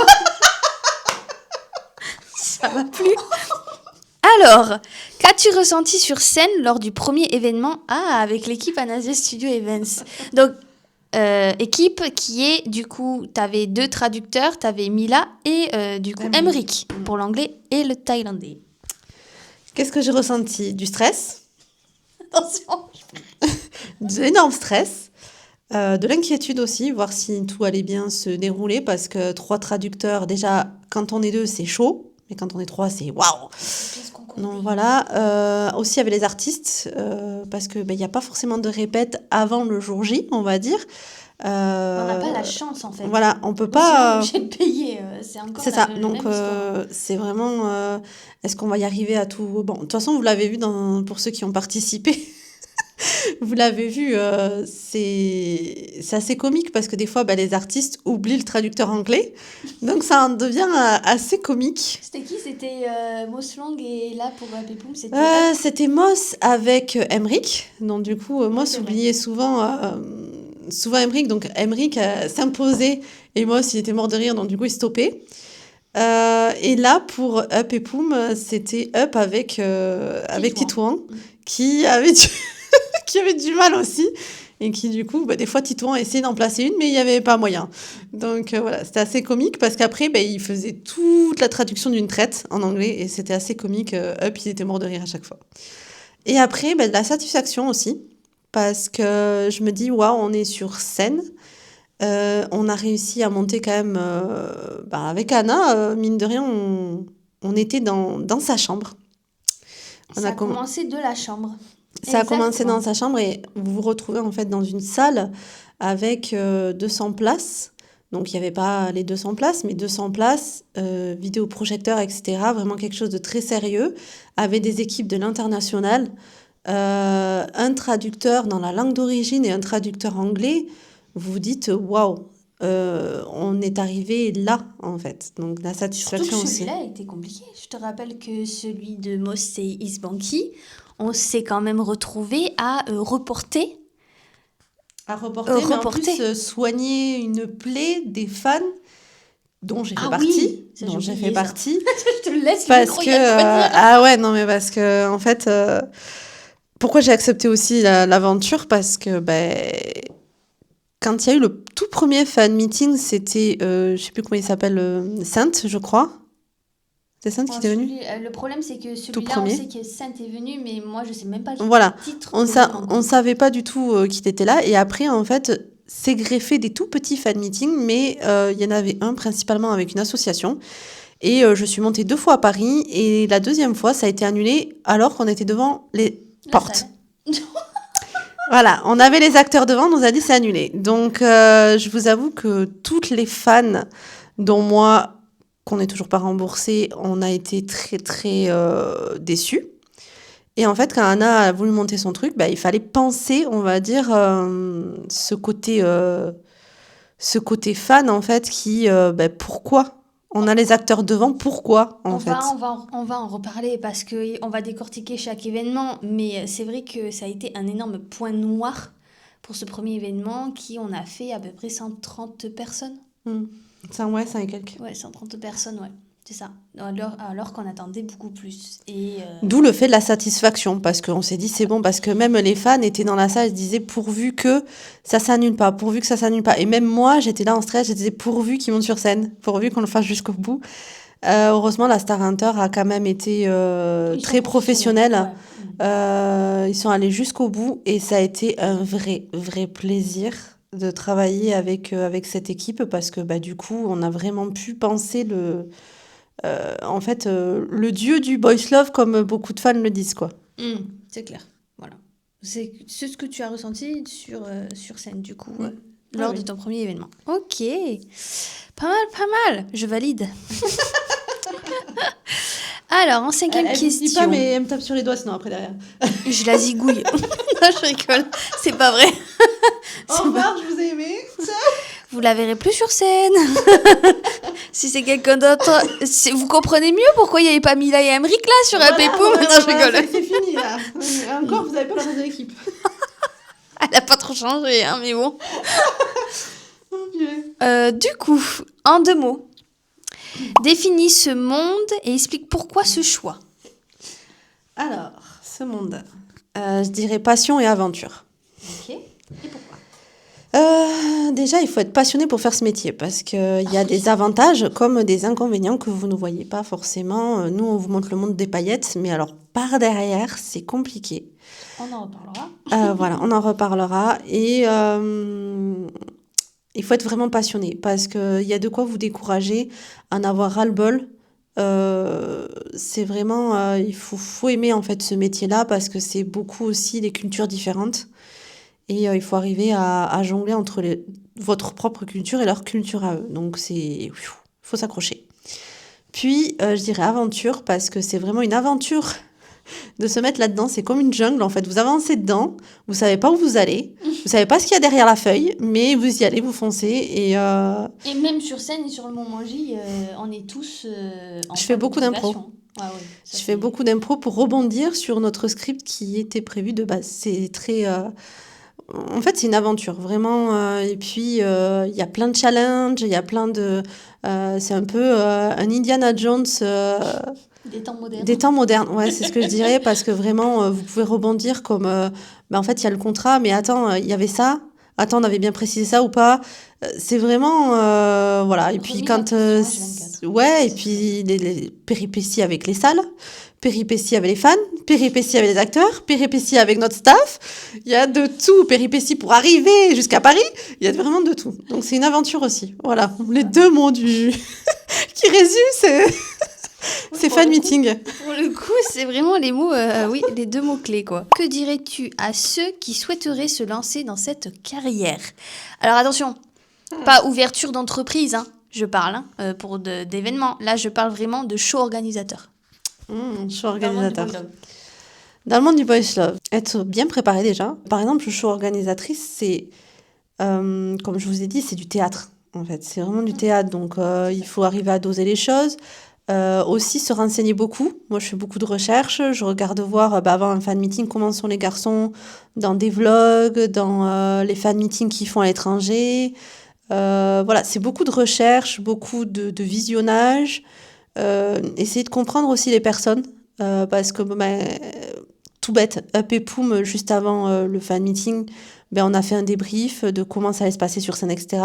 Ça va plus. Alors, qu'as-tu ressenti sur scène lors du premier événement avec l'équipe Anasia Studio Events ? Donc, équipe qui est, du coup, t'avais 2 traducteurs, t'avais Mila et du coup Emric pour l'anglais et le thaïlandais. Qu'est-ce que j'ai ressenti ? Du stress. Attention. De l'énorme stress. De l'inquiétude aussi, voir si tout allait bien se dérouler, parce que 3 traducteurs, déjà, quand on est 2, c'est chaud, mais quand on est 3, c'est waouh! Donc voilà. Aussi avec les artistes, parce que il n'y a pas forcément de répète avant le jour J, on va dire. On n'a pas la chance en fait. Voilà, on peut pas. J'ai de payer, c'est encore. C'est ça. Donc c'est vraiment. Est-ce qu'on va y arriver à tout? Bon, de toute façon, vous l'avez vu pour ceux qui ont participé. Vous l'avez vu, c'est assez comique parce que des fois, les artistes oublient le traducteur anglais. Donc, ça en devient assez comique. C'était qui? C'était Moss Long et là pour Pepoum, c'était Moss avec Emric. Donc, du coup, Moss oubliait souvent Emric. Donc, Emric s'imposait et Moss, il était mort de rire. Donc, du coup, il stoppait. Et là, pour Up et Poum, c'était Up avec Titouan qui avait qui avait du mal aussi et qui du coup des fois Titouan essayait d'en placer une mais il n'y avait pas moyen, donc voilà, c'était assez comique parce qu'après il faisait toute la traduction d'une traite en anglais et c'était assez comique. Up, il était mort de rire à chaque fois. Et après de la satisfaction aussi parce que je me dis waouh, on est sur scène, on a réussi à monter quand même avec Anna, mine de rien on était dans sa chambre. Ça a commencé de la chambre. Ça a commencé dans sa chambre et vous vous retrouvez en fait dans une salle avec 200 places. Donc il n'y avait pas les 200 places, mais 200 places, vidéoprojecteurs, etc. Vraiment quelque chose de très sérieux, avec des équipes de l'international, un traducteur dans la langue d'origine et un traducteur anglais. Vous vous dites waouh, on est arrivé là en fait. Donc la satisfaction Surtout que aussi. Celui-là a été compliqué. Je te rappelle que celui de Moss et Isbanki, on s'est quand même retrouvé à reporter. Mais en plus soigner une plaie des fans dont j'ai fait partie. Oui, j'ai fait partie. Je te laisse parce que parce que en fait pourquoi j'ai accepté aussi l'aventure, parce que quand il y a eu le tout premier fan meeting, c'était je sais plus comment il s'appelle, Sainte, je crois. C'est Sainte qui était venue. Le problème, c'est que Tout celui-là, on premier. sait que Sainte est venue, mais moi, je sais même pas le Voilà. titre. On savait pas du tout qui était là. Et après, en fait, c'est greffé des tout petits fan meetings, mais il y en avait un principalement avec une association. Et je suis montée 2 fois à Paris. Et la deuxième fois, ça a été annulé alors qu'on était devant les portes. Voilà, on avait les acteurs devant, on nous a dit c'est annulé. Donc, je vous avoue que toutes les fans, dont moi, qu'on n'est toujours pas remboursé, on a été très, très déçus. Et en fait, quand Anna a voulu monter son truc, il fallait penser, on va dire, ce côté fan, en fait, qui, pourquoi on a les acteurs devant, pourquoi, en fait. On va en reparler parce qu'on va décortiquer chaque événement, mais c'est vrai que ça a été un énorme point noir pour ce premier événement on a fait à peu près 130 personnes. Ça et quelques. Ouais, 130 personnes, ouais. C'est ça. Alors qu'on attendait beaucoup plus. D'où le fait de la satisfaction, parce qu'on s'est dit c'est bon, parce que même les fans étaient dans la salle, ils se disaient pourvu que ça s'annule pas, pourvu que ça s'annule pas. Et même moi, j'étais là en stress, je disais pourvu qu'ils montent sur scène, pourvu qu'on le fasse jusqu'au bout. Heureusement, la Star Hunter a quand même été très professionnelle. Ouais. Ils sont allés jusqu'au bout et ça a été un vrai, vrai plaisir de travailler avec cette équipe parce que du coup, on a vraiment pu penser le dieu du boys love comme beaucoup de fans le disent, quoi. C'est clair, voilà. C'est ce que tu as ressenti sur scène, du coup, lors de ton premier événement. Ok, pas mal, je valide. Alors, en 5e question... Elle me dit pas, mais elle me tape sur les doigts, sinon après derrière. Je la zigouille. Non, je rigole, c'est pas vrai. Au revoir, je vous ai aimé. Vous la verrez plus sur scène. Si c'est quelqu'un d'autre, vous comprenez mieux pourquoi il n'y avait pas Mila et Emric là sur un pépou. Non, je rigole. C'est fini là. Encore, vous n'avez pas le reste de l'équipe. Elle n'a pas trop changé, hein, mais bon. Oh, du coup, en 2 mots, définis ce monde et explique pourquoi ce choix. Alors, ce monde, je dirais passion et aventure. Ok. Et pourquoi ? Déjà, il faut être passionné pour faire ce métier parce qu'il y a des avantages comme des inconvénients que vous ne voyez pas forcément. Nous, on vous montre le monde des paillettes, mais alors par derrière, c'est compliqué. On en reparlera. Voilà, on en reparlera. Et il faut être vraiment passionné parce qu'il y a de quoi vous décourager, en avoir ras-le-bol. C'est vraiment... il faut aimer en fait ce métier-là parce que c'est beaucoup aussi des cultures différentes. Et il faut arriver à jongler entre votre propre culture et leur culture à eux. Donc, il faut s'accrocher. Puis, je dirais aventure, parce que c'est vraiment une aventure de se mettre là-dedans. C'est comme une jungle, en fait. Vous avancez dedans, vous ne savez pas où vous allez, vous ne savez pas ce qu'il y a derrière la feuille, mais vous y allez, vous foncez. Et même sur scène et sur le moment J, on est tous je fais beaucoup d'impro. Je fais beaucoup d'impro pour rebondir sur notre script qui était prévu de base. C'est très... En fait, c'est une aventure, vraiment. Et puis, il y a plein de challenges, il y a plein de... c'est un peu un Indiana Jones... des temps modernes. Des temps modernes, ouais, c'est ce que je dirais, parce que vraiment, vous pouvez rebondir comme... en fait, il y a le contrat, mais attends, il y avait ça. Attends, on avait bien précisé ça ou pas. C'est vraiment... voilà, et puis quand... ouais, et puis les péripéties avec les salles, péripéties avec les fans, péripéties avec les acteurs, péripéties avec notre staff. Il y a de tout. Péripéties pour arriver jusqu'à Paris. Il y a vraiment de tout. Donc, c'est une aventure aussi. Voilà. Les 2 mots qui résument, c'est fan meeting. Pour le coup, c'est vraiment les mots, les 2 mots-clés, quoi. Que dirais-tu à ceux qui souhaiteraient se lancer dans cette carrière ? Alors, attention, pas ouverture d'entreprise, hein, je parle, pour d'événements. Là, je parle vraiment de show organisateur. Show organisateur. Dans le monde du boys love, être bien préparé déjà. Par exemple, show organisatrice, c'est, comme je vous ai dit, c'est du théâtre, en fait. C'est vraiment du théâtre, donc il faut arriver à doser les choses. Aussi se renseigner beaucoup. Moi, je fais beaucoup de recherches. Je regarde voir, avant un fan meeting, comment sont les garçons dans des vlogs, dans les fan meetings qu'ils font à l'étranger. Voilà, c'est beaucoup de recherches, beaucoup de visionnage. Essayer de comprendre aussi les personnes parce que tout bête, up et poum juste avant le fan meeting, on a fait un débrief de comment ça allait se passer sur scène, etc.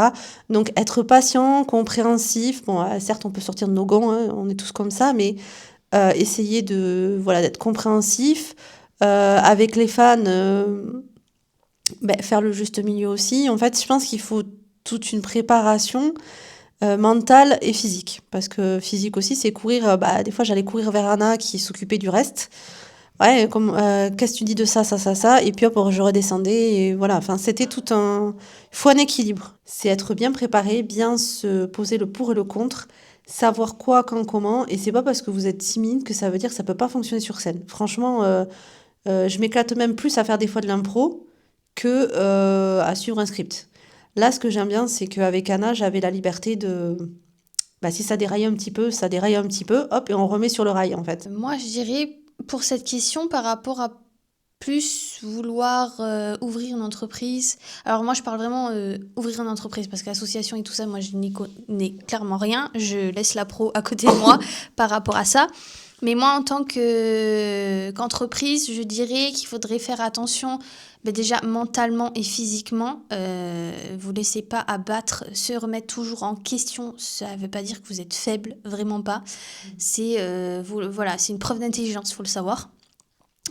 Donc, être patient, compréhensif. Bon, certes, on peut sortir de nos gants, hein, on est tous comme ça, mais essayer d'être compréhensif. Avec les fans, faire le juste milieu aussi. En fait, je pense qu'il faut toute une préparation mentale et physique. Parce que physique aussi, c'est courir. Des fois, j'allais courir vers Anna qui s'occupait du reste. Ouais, qu'est-ce que tu dis de ça, ça, ça, ça. Et puis hop, je redescendais. Et voilà, enfin, c'était tout un... Il faut un équilibre. C'est être bien préparé, bien se poser le pour et le contre, savoir quoi, quand, comment. Et c'est pas parce que vous êtes timide que ça veut dire que ça peut pas fonctionner sur scène. Franchement, je m'éclate même plus à faire des fois de l'impro que à suivre un script. Là, ce que j'aime bien, c'est qu'avec Anna, j'avais la liberté de... si ça déraille un petit peu, ça déraille un petit peu, hop, et on remet sur le rail, en fait. Moi, je dirais, pour cette question, par rapport à plus vouloir ouvrir une entreprise. Alors moi, je parle vraiment ouvrir une entreprise, parce qu'association et tout ça, moi, je n'y connais clairement rien. Je laisse la pro à côté de moi par rapport à ça. Mais moi, en tant qu'entreprise, je dirais qu'il faudrait faire attention, déjà mentalement et physiquement. Vous laissez pas abattre, se remettre toujours en question. Ça ne veut pas dire que vous êtes faible, vraiment pas. C'est c'est une preuve d'intelligence, il faut le savoir.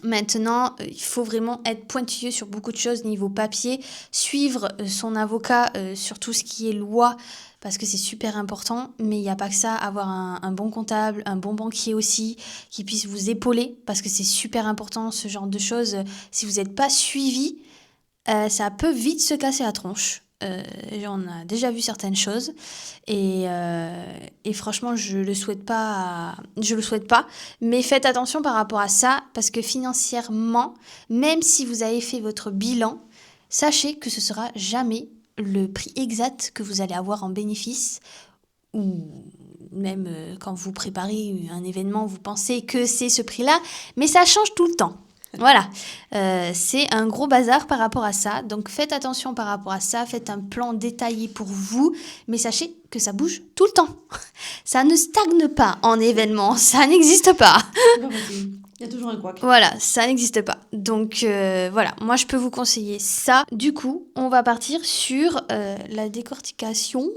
Maintenant, il faut vraiment être pointilleux sur beaucoup de choses niveau papier, suivre son avocat sur tout ce qui est loi, parce que c'est super important, mais il n'y a pas que ça, avoir un bon comptable, un bon banquier aussi, qui puisse vous épauler, parce que c'est super important ce genre de choses. Si vous n'êtes pas suivi, ça peut vite se casser la tronche. On a déjà vu certaines choses et franchement je le souhaite pas, mais faites attention par rapport à ça, parce que financièrement, même si vous avez fait votre bilan, sachez que ce sera jamais le prix exact que vous allez avoir en bénéfice, ou même quand vous préparez un événement, vous pensez que c'est ce prix-là, mais ça change tout le temps. Voilà, c'est un gros bazar par rapport à ça, donc faites attention par rapport à ça, faites un plan détaillé pour vous, mais sachez que ça bouge tout le temps. Ça ne stagne pas en événement, ça n'existe pas. Il y a toujours un couac. Voilà, ça n'existe pas. Donc voilà, moi je peux vous conseiller ça. Du coup, on va partir sur la décortication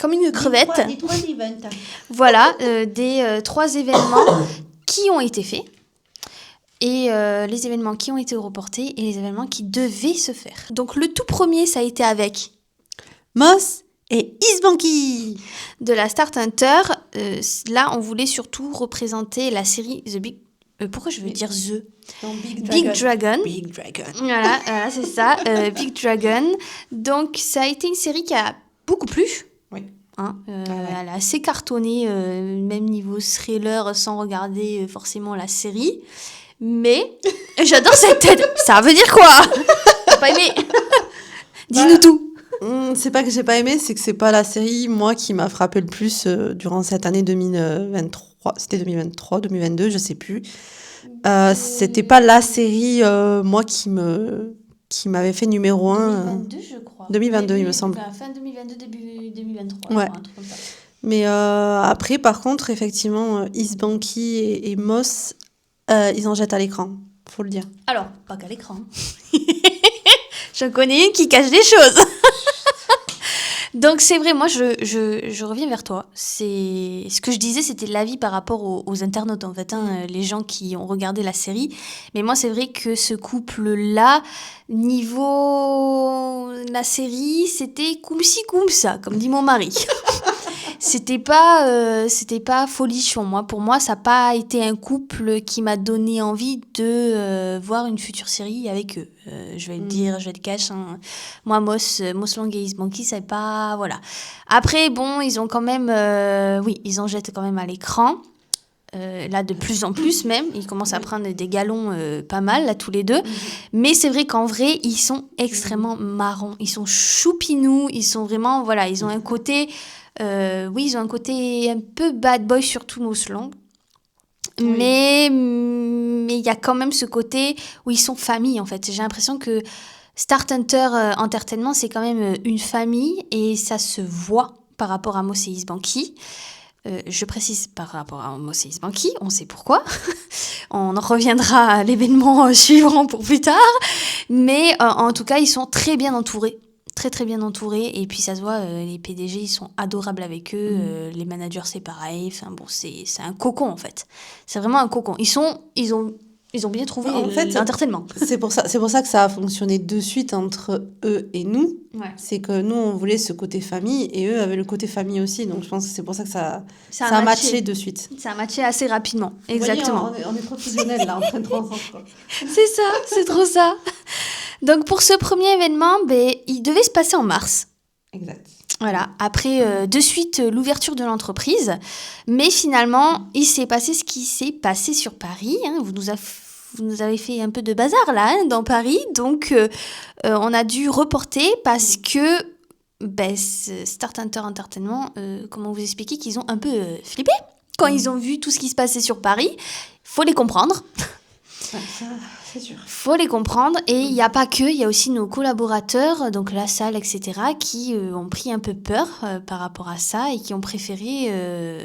comme une crevette. Des trois events. Voilà, des 3 événements qui ont été faits. Et les événements qui ont été reportés et les événements qui devaient se faire. Donc le tout premier, ça a été avec Moss et Isbanky de la Start Hunter. Là, on voulait surtout représenter la série The Big... pourquoi je veux dire The Non, Big Dragon. Big Dragon. Voilà, c'est ça, Big Dragon. Donc ça a été une série qui a beaucoup plu. Oui. Elle a assez cartonné, même niveau thriller, sans regarder forcément la série. Mais j'adore cette tête. Ça veut dire quoi? T'as pas aimé? Dis-nous tout. C'est pas que j'ai pas aimé, c'est que c'est pas la série, moi, qui m'a frappé le plus durant cette année 2023. C'était 2023, 2022, je sais plus. C'était pas la série, moi, qui m'avait fait numéro 1. 2022, je crois. 2022, il me semble. Fin 2022, début 2023. Ouais. Un truc comme ça. Mais après, par contre, effectivement, Isbanky et Moss, ils en jettent à l'écran, faut le dire. Alors, pas qu'à l'écran. Je connais une qui cache des choses. Donc c'est vrai, moi je reviens vers toi. C'est ce que je disais, c'était l'avis par rapport aux internautes en fait, les gens qui ont regardé la série. Mais moi c'est vrai que ce couple-là, niveau la série, c'était coum-ci coum-ça, comme dit mon mari. C'était pas folichon. Pour moi, ça n'a pas été un couple qui m'a donné envie de voir une future série avec eux. Je vais le dire, je vais le cacher. Moi, Moss Long et Isbanky, c'est pas... Voilà. Après, bon, ils ont quand même... ils en jettent quand même à l'écran. Là, de plus en plus même. Ils commencent à prendre des galons pas mal, là, tous les deux. Mais c'est vrai qu'en vrai, ils sont extrêmement marrons. Ils sont choupinous. Ils sont vraiment... Voilà, ils ont un côté... ils ont un côté un peu bad boy, surtout Moss Long. Oui. Mais il y a quand même ce côté où ils sont famille, en fait. J'ai l'impression que Start Hunter Entertainment, c'est quand même une famille et ça se voit par rapport à Moss et Isbanky. Je précise par rapport à Moseis Banki, on sait pourquoi. On en reviendra à l'événement suivant pour plus tard. Mais en tout cas, ils sont très bien entourés. Très très bien entourés. Et puis ça se voit, les PDG, ils sont adorables avec eux. Les managers, c'est pareil. Enfin bon, c'est un cocon en fait. C'est vraiment un cocon. Ils ont bien trouvé En fait, l'entertainment. C'est pour ça que ça a fonctionné de suite entre eux et nous. Ouais. C'est que nous, on voulait ce côté famille et eux avaient le côté famille aussi. Donc, je pense que c'est pour ça que ça Ça a a matché de suite. Ça a matché assez rapidement. Vous voyez, Exactement. on est trop fusionnels là, en train de ensemble. Quoi. C'est ça, c'est trop ça. Donc pour ce premier événement, il devait se passer en mars. Exact. Voilà, après de suite l'ouverture de l'entreprise. Mais finalement, il s'est passé ce qui s'est passé sur Paris. Hein. Vous nous avez fait un peu de bazar là, hein, dans Paris. Donc on a dû reporter parce que Start Hunter Entertainment, comment vous expliquer qu'ils ont un peu flippé quand ils ont vu tout ce qui se passait sur Paris. Faut les comprendre. Ouais, ça, c'est sûr. Faut les comprendre. Et il n'y a pas que, il y a aussi nos collaborateurs, donc la salle, etc., qui ont pris un peu peur par rapport à ça et qui ont préféré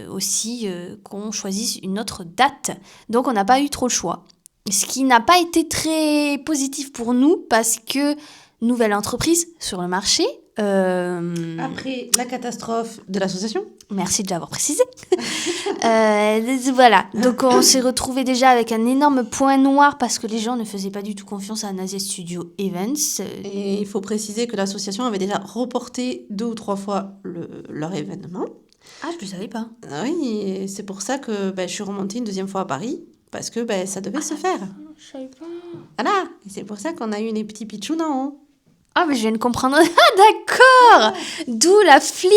aussi qu'on choisisse une autre date. Donc on n'a pas eu trop le choix. Ce qui n'a pas été très positif pour nous parce que nouvelle entreprise sur le marché. Après la catastrophe de l'association. Merci de l'avoir précisé. Voilà, donc on s'est retrouvé déjà avec un énorme point noir parce que les gens ne faisaient pas du tout confiance à Nasia Studio Events. Et il faut préciser que l'association avait déjà reporté 2 ou 3 fois leur événement. Ah, je ne le savais pas. Oui, et c'est pour ça que je suis remontée une 2e fois à Paris parce que ça devait se faire. Je savais pas. Voilà, et c'est pour ça qu'on a eu les petits pitchouns en haut. Ah, mais je viens de comprendre. Ah, d'accord. D'où la flip,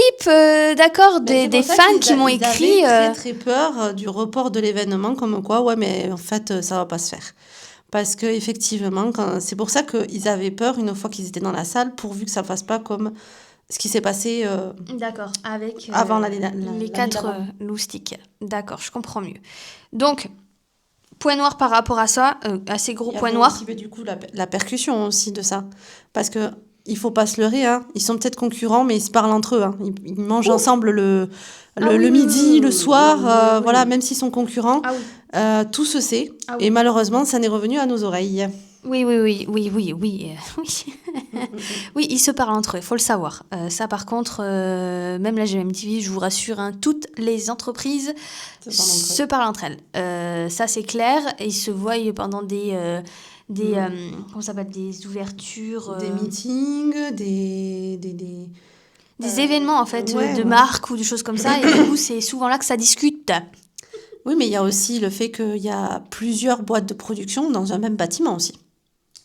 d'accord, des fans qui m'ont écrit. Ils avaient très peur du report de l'événement, comme quoi, ouais, mais en fait, ça va pas se faire. Parce que effectivement, c'est pour ça qu'ils avaient peur une fois qu'ils étaient dans la salle, pourvu que ça fasse pas comme ce qui s'est passé D'accord, avec avant les 4 loustiques. D'accord, je comprends mieux. Donc, point noir par rapport à ça, assez gros point noir. Aussi, du coup, la percussion aussi de ça. Parce que il faut pas se leurrer, hein. Ils sont peut-être concurrents, mais ils se parlent entre eux. Hein. Ils mangent ensemble le midi, le soir, voilà, même s'ils sont concurrents. Tout se sait. Et malheureusement, ça n'est revenu à nos oreilles. Oui. Oui, ils se parlent entre eux, il faut le savoir. Ça, par contre, même la GMTV, je vous rassure, hein, toutes les entreprises se parlent entre elles. Ça, c'est clair. Ils se voient pendant des comment ça s'appelle, des ouvertures. Des meetings, des événements, en fait, de marques ou des choses comme ça. Et du coup, c'est souvent là que ça discute. Oui, mais il y a aussi le fait qu'il y a plusieurs boîtes de production dans un même bâtiment aussi.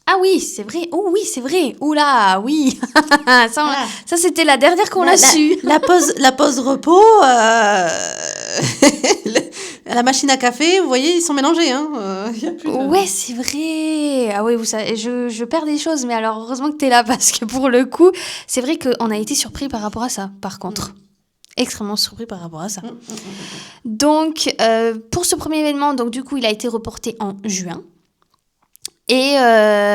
Ah oui, c'est vrai. Oh oui, c'est vrai. Oula, oui. Ça, c'était la dernière qu'on a su. La pause repos, la machine à café, vous voyez, ils sont mélangés. Hein. Y a plus de... Ouais, c'est vrai. Ah oui, vous savez, je perds des choses, mais alors heureusement que t'es là parce que pour le coup, c'est vrai qu'on a été surpris par rapport à ça, par contre. Extrêmement surpris par rapport à ça. Donc, pour ce premier événement, donc du coup, il a été reporté en juin. Et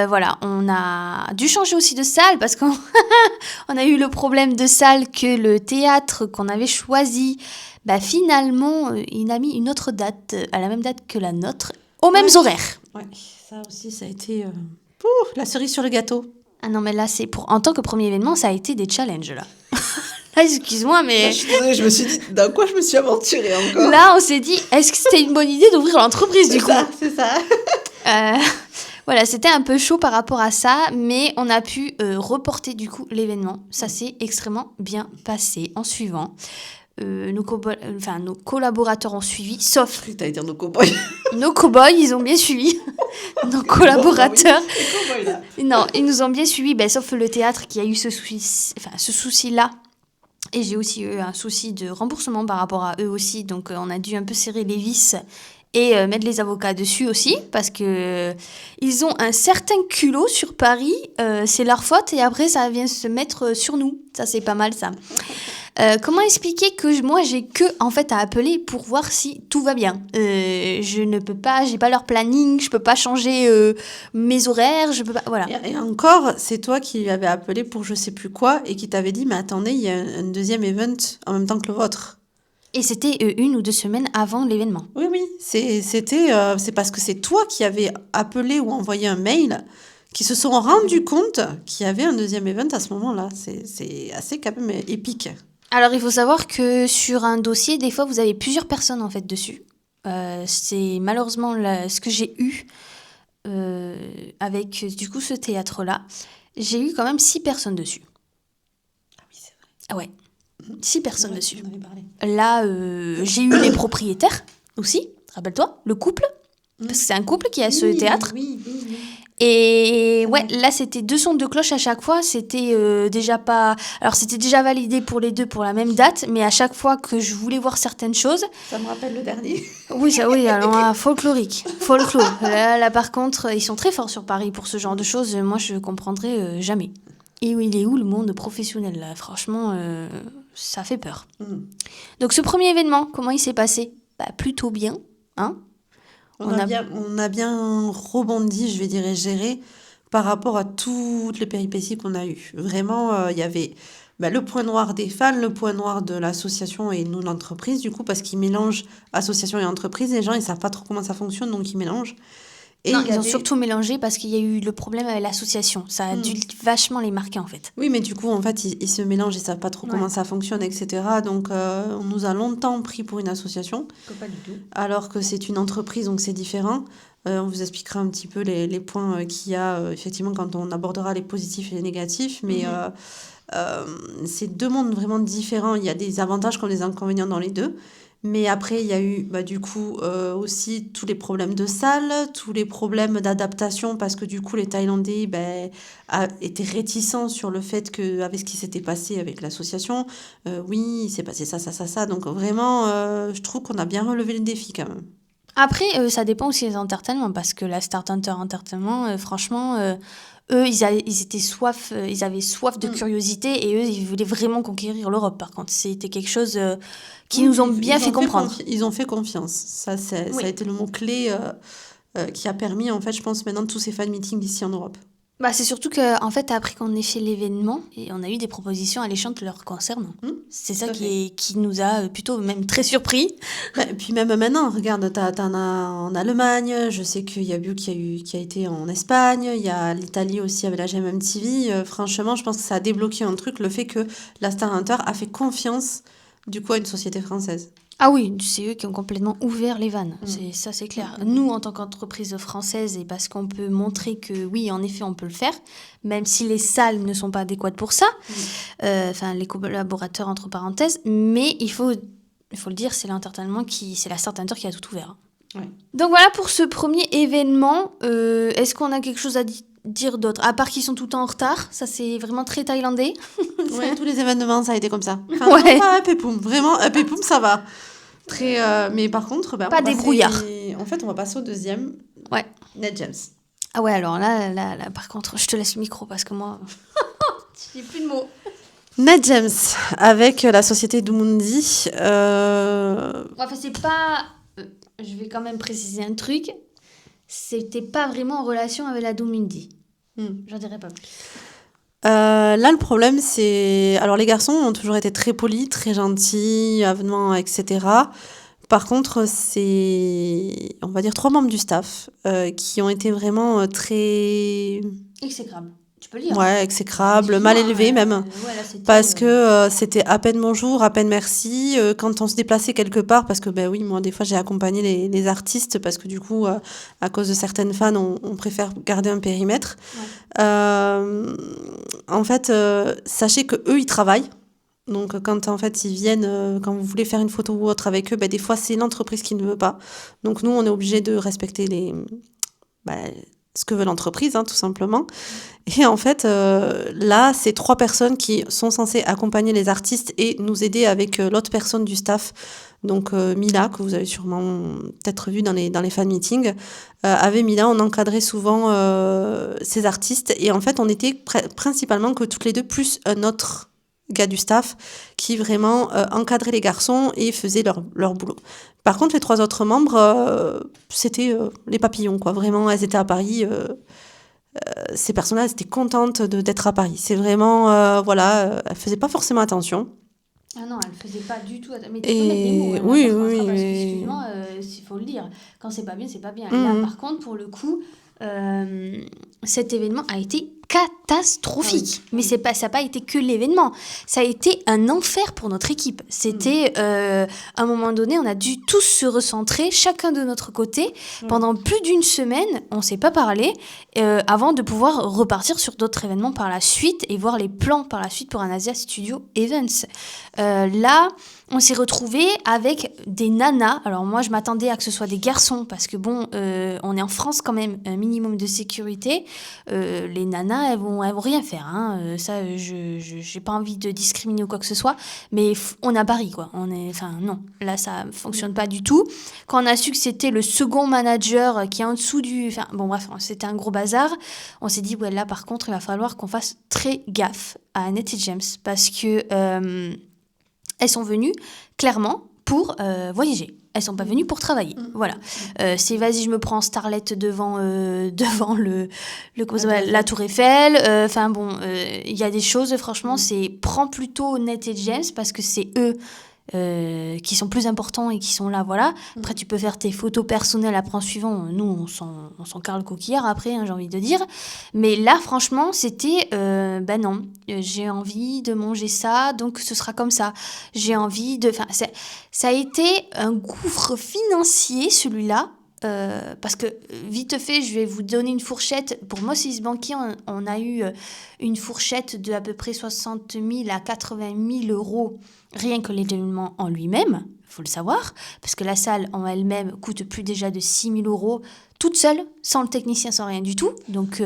voilà, on a dû changer aussi de salle parce qu'on on a eu le problème de salle que le théâtre qu'on avait choisi, finalement, il a mis une autre date, à la même date que la nôtre, aux mêmes horaires. Ouais, ça aussi, ça a été la cerise sur le gâteau. Ah non, mais là, en tant que premier événement, ça a été des challenges, là. Là, excuse-moi, mais... Là, je suis désolée, je me suis dit, dans quoi je me suis aventurée encore ? Là, on s'est dit, est-ce que c'était une bonne idée d'ouvrir l'entreprise, du coup ? C'est ça. Voilà, c'était un peu chaud par rapport à ça, mais on a pu reporter du coup l'événement. Ça s'est extrêmement bien passé en suivant. Nos collaborateurs ont suivi, sauf... T'allais dire nos cow-boys. Nos cow-boys, ils ont bien suivi. Nos collaborateurs... Les cow-boys, là. Non, ils nous ont bien suivis, sauf le théâtre qui a eu ce souci-là. Et j'ai aussi eu un souci de remboursement par rapport à eux aussi. Donc, on a dû un peu serrer les vis et mettre les avocats dessus aussi parce que ils ont un certain culot sur Paris, c'est leur faute et après ça vient se mettre sur nous. Ça, c'est pas mal, ça. Comment expliquer que moi j'ai que en fait à appeler pour voir si tout va bien. Je ne peux pas, j'ai pas leur planning, je peux pas changer mes horaires, je peux pas, voilà. Et encore, c'est toi qui lui avais appelé pour je sais plus quoi et qui t'avait dit mais attendez, il y a un deuxième event en même temps que le vôtre. Et c'était 1 ou 2 semaines avant l'événement. Oui, c'est parce que c'est toi qui avais appelé ou envoyé un mail qui se sont rendus compte qu'il y avait un deuxième event à ce moment-là. C'est assez quand même épique. Alors, il faut savoir que sur un dossier, des fois, vous avez plusieurs personnes en fait dessus. C'est malheureusement ce que j'ai eu avec du coup ce théâtre-là. J'ai eu quand même 6 personnes dessus. Ah oui, c'est vrai. Ah ouais, 6 personnes dessus. Tu en avais parlé. Là, j'ai eu les propriétaires aussi, rappelle-toi, le couple. Parce que c'est un couple qui a ce théâtre. Oui. Et ouais, là, c'était 2 sons de cloche à chaque fois. C'était déjà pas... Alors, c'était déjà validé pour les deux pour la même date, mais à chaque fois que je voulais voir certaines choses... Ça me rappelle le dernier. Oui, alors folklorique. Folklore. Là, par contre, ils sont très forts sur Paris pour ce genre de choses. Moi, je comprendrai jamais. Et il est où le monde professionnel, là? Franchement, ça fait peur. Donc, ce premier événement, comment il s'est passé? Plutôt bien, hein? On a bien rebondi, je vais dire, et géré par rapport à toutes les péripéties qu'on a eues. Vraiment, il y avait le point noir des fans, le point noir de l'association et nous, l'entreprise, du coup, parce qu'ils mélangent association et entreprise. Les gens, ils savent pas trop comment ça fonctionne, donc ils mélangent. Et non, ils ont surtout mélangé parce qu'il y a eu le problème avec l'association. Ça a dû vachement les marquer, en fait. Oui, mais du coup, en fait, ils se mélangent, ils savent pas trop comment ça fonctionne, etc. Donc, on nous a longtemps pris pour une association. Pas du tout. Alors que c'est une entreprise, donc c'est différent. On vous expliquera un petit peu les points qu'il y a, effectivement, quand on abordera les positifs et les négatifs. Mais c'est 2 mondes vraiment différents. Il y a des avantages comme des inconvénients dans les deux. Mais après, il y a eu du coup aussi tous les problèmes de salle, tous les problèmes d'adaptation, parce que du coup, les Thaïlandais étaient réticents sur le fait qu'avec ce qui s'était passé avec l'association, oui, il s'est passé ça. Donc vraiment, je trouve qu'on a bien relevé le défi quand même. Après, ça dépend aussi des entertainments, parce que la Start Hunter Entertainment, franchement, eux, ils avaient soif de curiosité, et eux, ils voulaient vraiment conquérir l'Europe, par contre. C'était quelque chose qui nous ont bien fait comprendre. Ils ont fait confiance. Ça a été le mot-clé qui a permis, en fait, je pense, maintenant, tous ces fan meetings ici en Europe. C'est surtout qu'en fait, après qu'on ait fait l'événement, et on a eu des propositions alléchantes leur concernant. C'est ça qui nous a plutôt même très surpris. Et puis même maintenant, regarde, t'en as en Allemagne, je sais qu'il y a Biu qui a été en Espagne, il y a l'Italie aussi avec la GMM TV. Franchement, je pense que ça a débloqué un truc, le fait que la Star Hunter a fait confiance, du coup, à une société française. Ah oui, c'est eux qui ont complètement ouvert les vannes, c'est clair. Nous, en tant qu'entreprise française, et parce qu'on peut montrer que oui, en effet, on peut le faire, même si les salles ne sont pas adéquates pour ça, les collaborateurs entre parenthèses, mais il faut le dire, c'est c'est la Start Hunter qui a tout ouvert. Ouais. Donc voilà pour ce premier événement. Est-ce qu'on a quelque chose à dire d'autre? À part qu'ils sont tout le temps en retard, ça c'est vraiment très thaïlandais. Ouais, tous les événements, ça a été comme ça. Enfin, Ouais. non, pas Pepoum, vraiment, Pepoum, ça va. Très, mais par contre, Pas des brouillards. En fait, on va passer au deuxième. Ouais. NetGems. Ah ouais, alors là, par contre, je te laisse le micro parce que moi, j'ai plus de mots. NetGems, avec la société Dumundi. C'est pas... je vais quand même préciser un truc. C'était pas vraiment en relation avec la Dumundi. J'en dirais pas plus. Là, le problème, c'est... Alors, les garçons ont toujours été très polis, très gentils, avenants, etc. Par contre, c'est, on va dire, 3 membres du staff qui ont été vraiment très... Exécrable. Tu peux le dire. Ouais, exécrables, mal élevés même. Parce que c'était à peine bonjour, à peine merci. Quand on se déplaçait quelque part, parce que oui, moi des fois j'ai accompagné les artistes, parce que du coup, à cause de certaines fans, on préfère garder un périmètre. En fait, sachez que eux ils travaillent. Donc quand en fait ils viennent, quand vous voulez faire une photo ou autre avec eux, des fois c'est l'entreprise qui ne veut pas. Donc nous on est obligé de respecter ce que veut l'entreprise, tout simplement. Et en fait, là, c'est 3 personnes qui sont censées accompagner les artistes et nous aider avec l'autre personne du staff. Donc Mila, que vous avez sûrement peut-être vu dans les fan meetings. Avec Mila, on encadrait souvent ces artistes. Et en fait, on était principalement que toutes les deux, plus un autre gars du staff qui vraiment encadrait les garçons et faisait leur boulot. Par contre, les 3 autres membres, c'était les papillons, quoi. Vraiment, elles étaient à Paris. Ces personnes-là, elles étaient contentes d'être à Paris. C'est vraiment, elles faisaient pas forcément attention. Ah non, elle faisait pas du tout. Mais tu peux mettre des mots, Et hein, oui, n'importe quoi, oui, parce que, oui. excuse-moi, il faut le dire. Quand c'est pas bien, c'est pas bien. Là, Mhm. par contre, pour le coup, cet événement a été Ah catastrophique. oui. Mais ça n'a pas été que l'événement. Ça a été un enfer pour notre équipe. C'était, à un moment donné, on a dû tous se recentrer, chacun de notre côté. Ouais. Pendant plus d'une semaine, on s'est pas parlé, avant de pouvoir repartir sur d'autres événements par la suite et voir les plans par la suite pour un Asia Studio Events. Là, on s'est retrouvés avec des nanas. Alors moi, je m'attendais à que ce soit des garçons parce que bon, on est en France quand même, un minimum de sécurité. Les nanas, elles vont rien faire. Hein. Ça, j'ai pas envie de discriminer ou quoi que ce soit, mais on a Paris quoi. Enfin non, là ça fonctionne pas du tout. Quand on a su que c'était le second manager qui est en dessous du, enfin bon bref, c'était un gros bazar. On s'est dit ouais là par contre il va falloir qu'on fasse très gaffe à Net et James parce que elles sont venues clairement pour voyager. Elles sont pas venues pour travailler. Voilà. C'est vas-y, je me prends Starlet devant la Tour Eiffel. Enfin bon, il y a des choses, franchement, c'est prends plutôt Net et James parce que c'est eux qui sont plus importants et qui sont là, voilà. Après, tu peux faire tes photos personnelles après en suivant. Nous, on s'en carre le coquillard après, hein, j'ai envie de dire. Mais là, franchement, c'était, ben non, j'ai envie de manger ça, donc ce sera comme ça. J'ai envie de... Enfin, ça a été un gouffre financier, celui-là. Parce que vite fait, je vais vous donner une fourchette. Pour Mossis Banquier, on a eu une fourchette de à peu près 60 000 à 80 000 euros, rien que l'événement en lui-même, il faut le savoir, parce que la salle en elle-même coûte plus déjà de 6 000 euros toute seule, sans le technicien, sans rien du tout. Donc,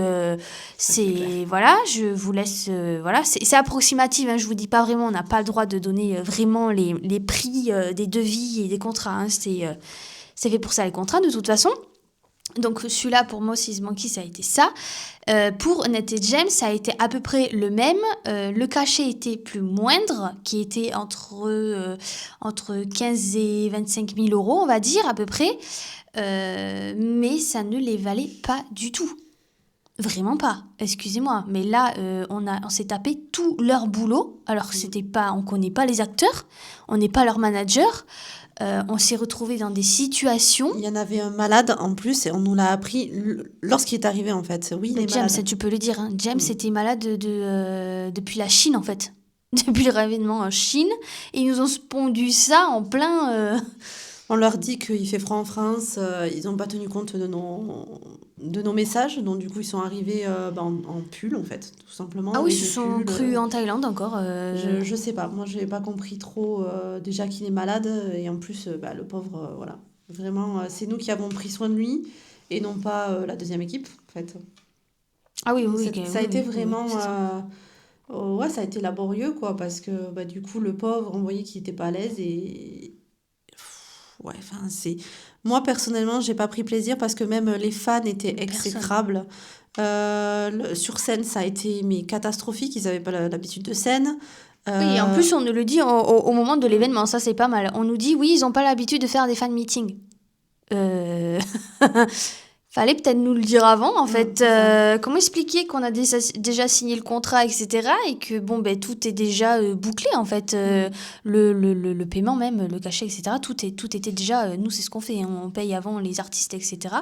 c'est voilà, je vous laisse... voilà, c'est approximatif, hein, je vous dis pas vraiment, on n'a pas le droit de donner vraiment les prix des devis et des contrats. Hein, c'est fait pour ça, les contrats, de toute façon. Donc, celui-là, pour Mossis Banquier, ça a été ça. Pour Net et James, ça a été à peu près le même. Le cachet était plus moindre, qui était entre 15 et 25 000 euros, on va dire, à peu près. Mais ça ne les valait pas du tout. Vraiment pas, excusez-moi. Mais là, on s'est tapé tout leur boulot, alors que c'était pas, on connaît pas les acteurs, on n'est pas leur manager. On s'est retrouvés dans des situations... Il y en avait un malade en plus et on nous l'a appris lorsqu'il est arrivé en fait. Oui, il est James, malade. tu peux le dire. Hein. James était malade depuis la Chine en fait. Depuis le événement en Chine. Et ils nous ont pondu ça en plein... On leur dit qu'il fait froid en France, ils n'ont pas tenu compte de nos messages, donc du coup ils sont arrivés en pull en fait, tout simplement. Ah oui, ils avec se des sont pulls, crus en Thaïlande encore. Je sais pas, moi j'ai pas compris trop déjà qu'il est malade et en plus le pauvre, voilà. Vraiment, c'est nous qui avons pris soin de lui et non pas la deuxième équipe en fait. Ah oui, Donc, oui. ça a été vraiment... c'est ça. ouais, ça a été laborieux quoi, parce que du coup le pauvre, on voyait qu'il était pas à l'aise et... Ouais, enfin, c'est... Moi, personnellement, j'ai pas pris plaisir parce que même les fans étaient Personne. exécrables. Sur scène, ça a été mais catastrophique. Ils avaient pas l'habitude de scène. Oui, et en Euh, plus, on nous le dit au moment de l'événement, ça c'est pas mal. On nous dit, oui, ils n'ont pas l'habitude de faire des fan meetings. Euh... Fallait peut-être nous le dire avant, en fait. c'est ça. Comment expliquer qu'on a déjà signé le contrat, etc. et que bon, ben, tout est déjà bouclé, en fait. Le paiement même, le cachet, etc. Tout était déjà... nous, c'est ce qu'on fait. Hein, on paye avant les artistes, etc.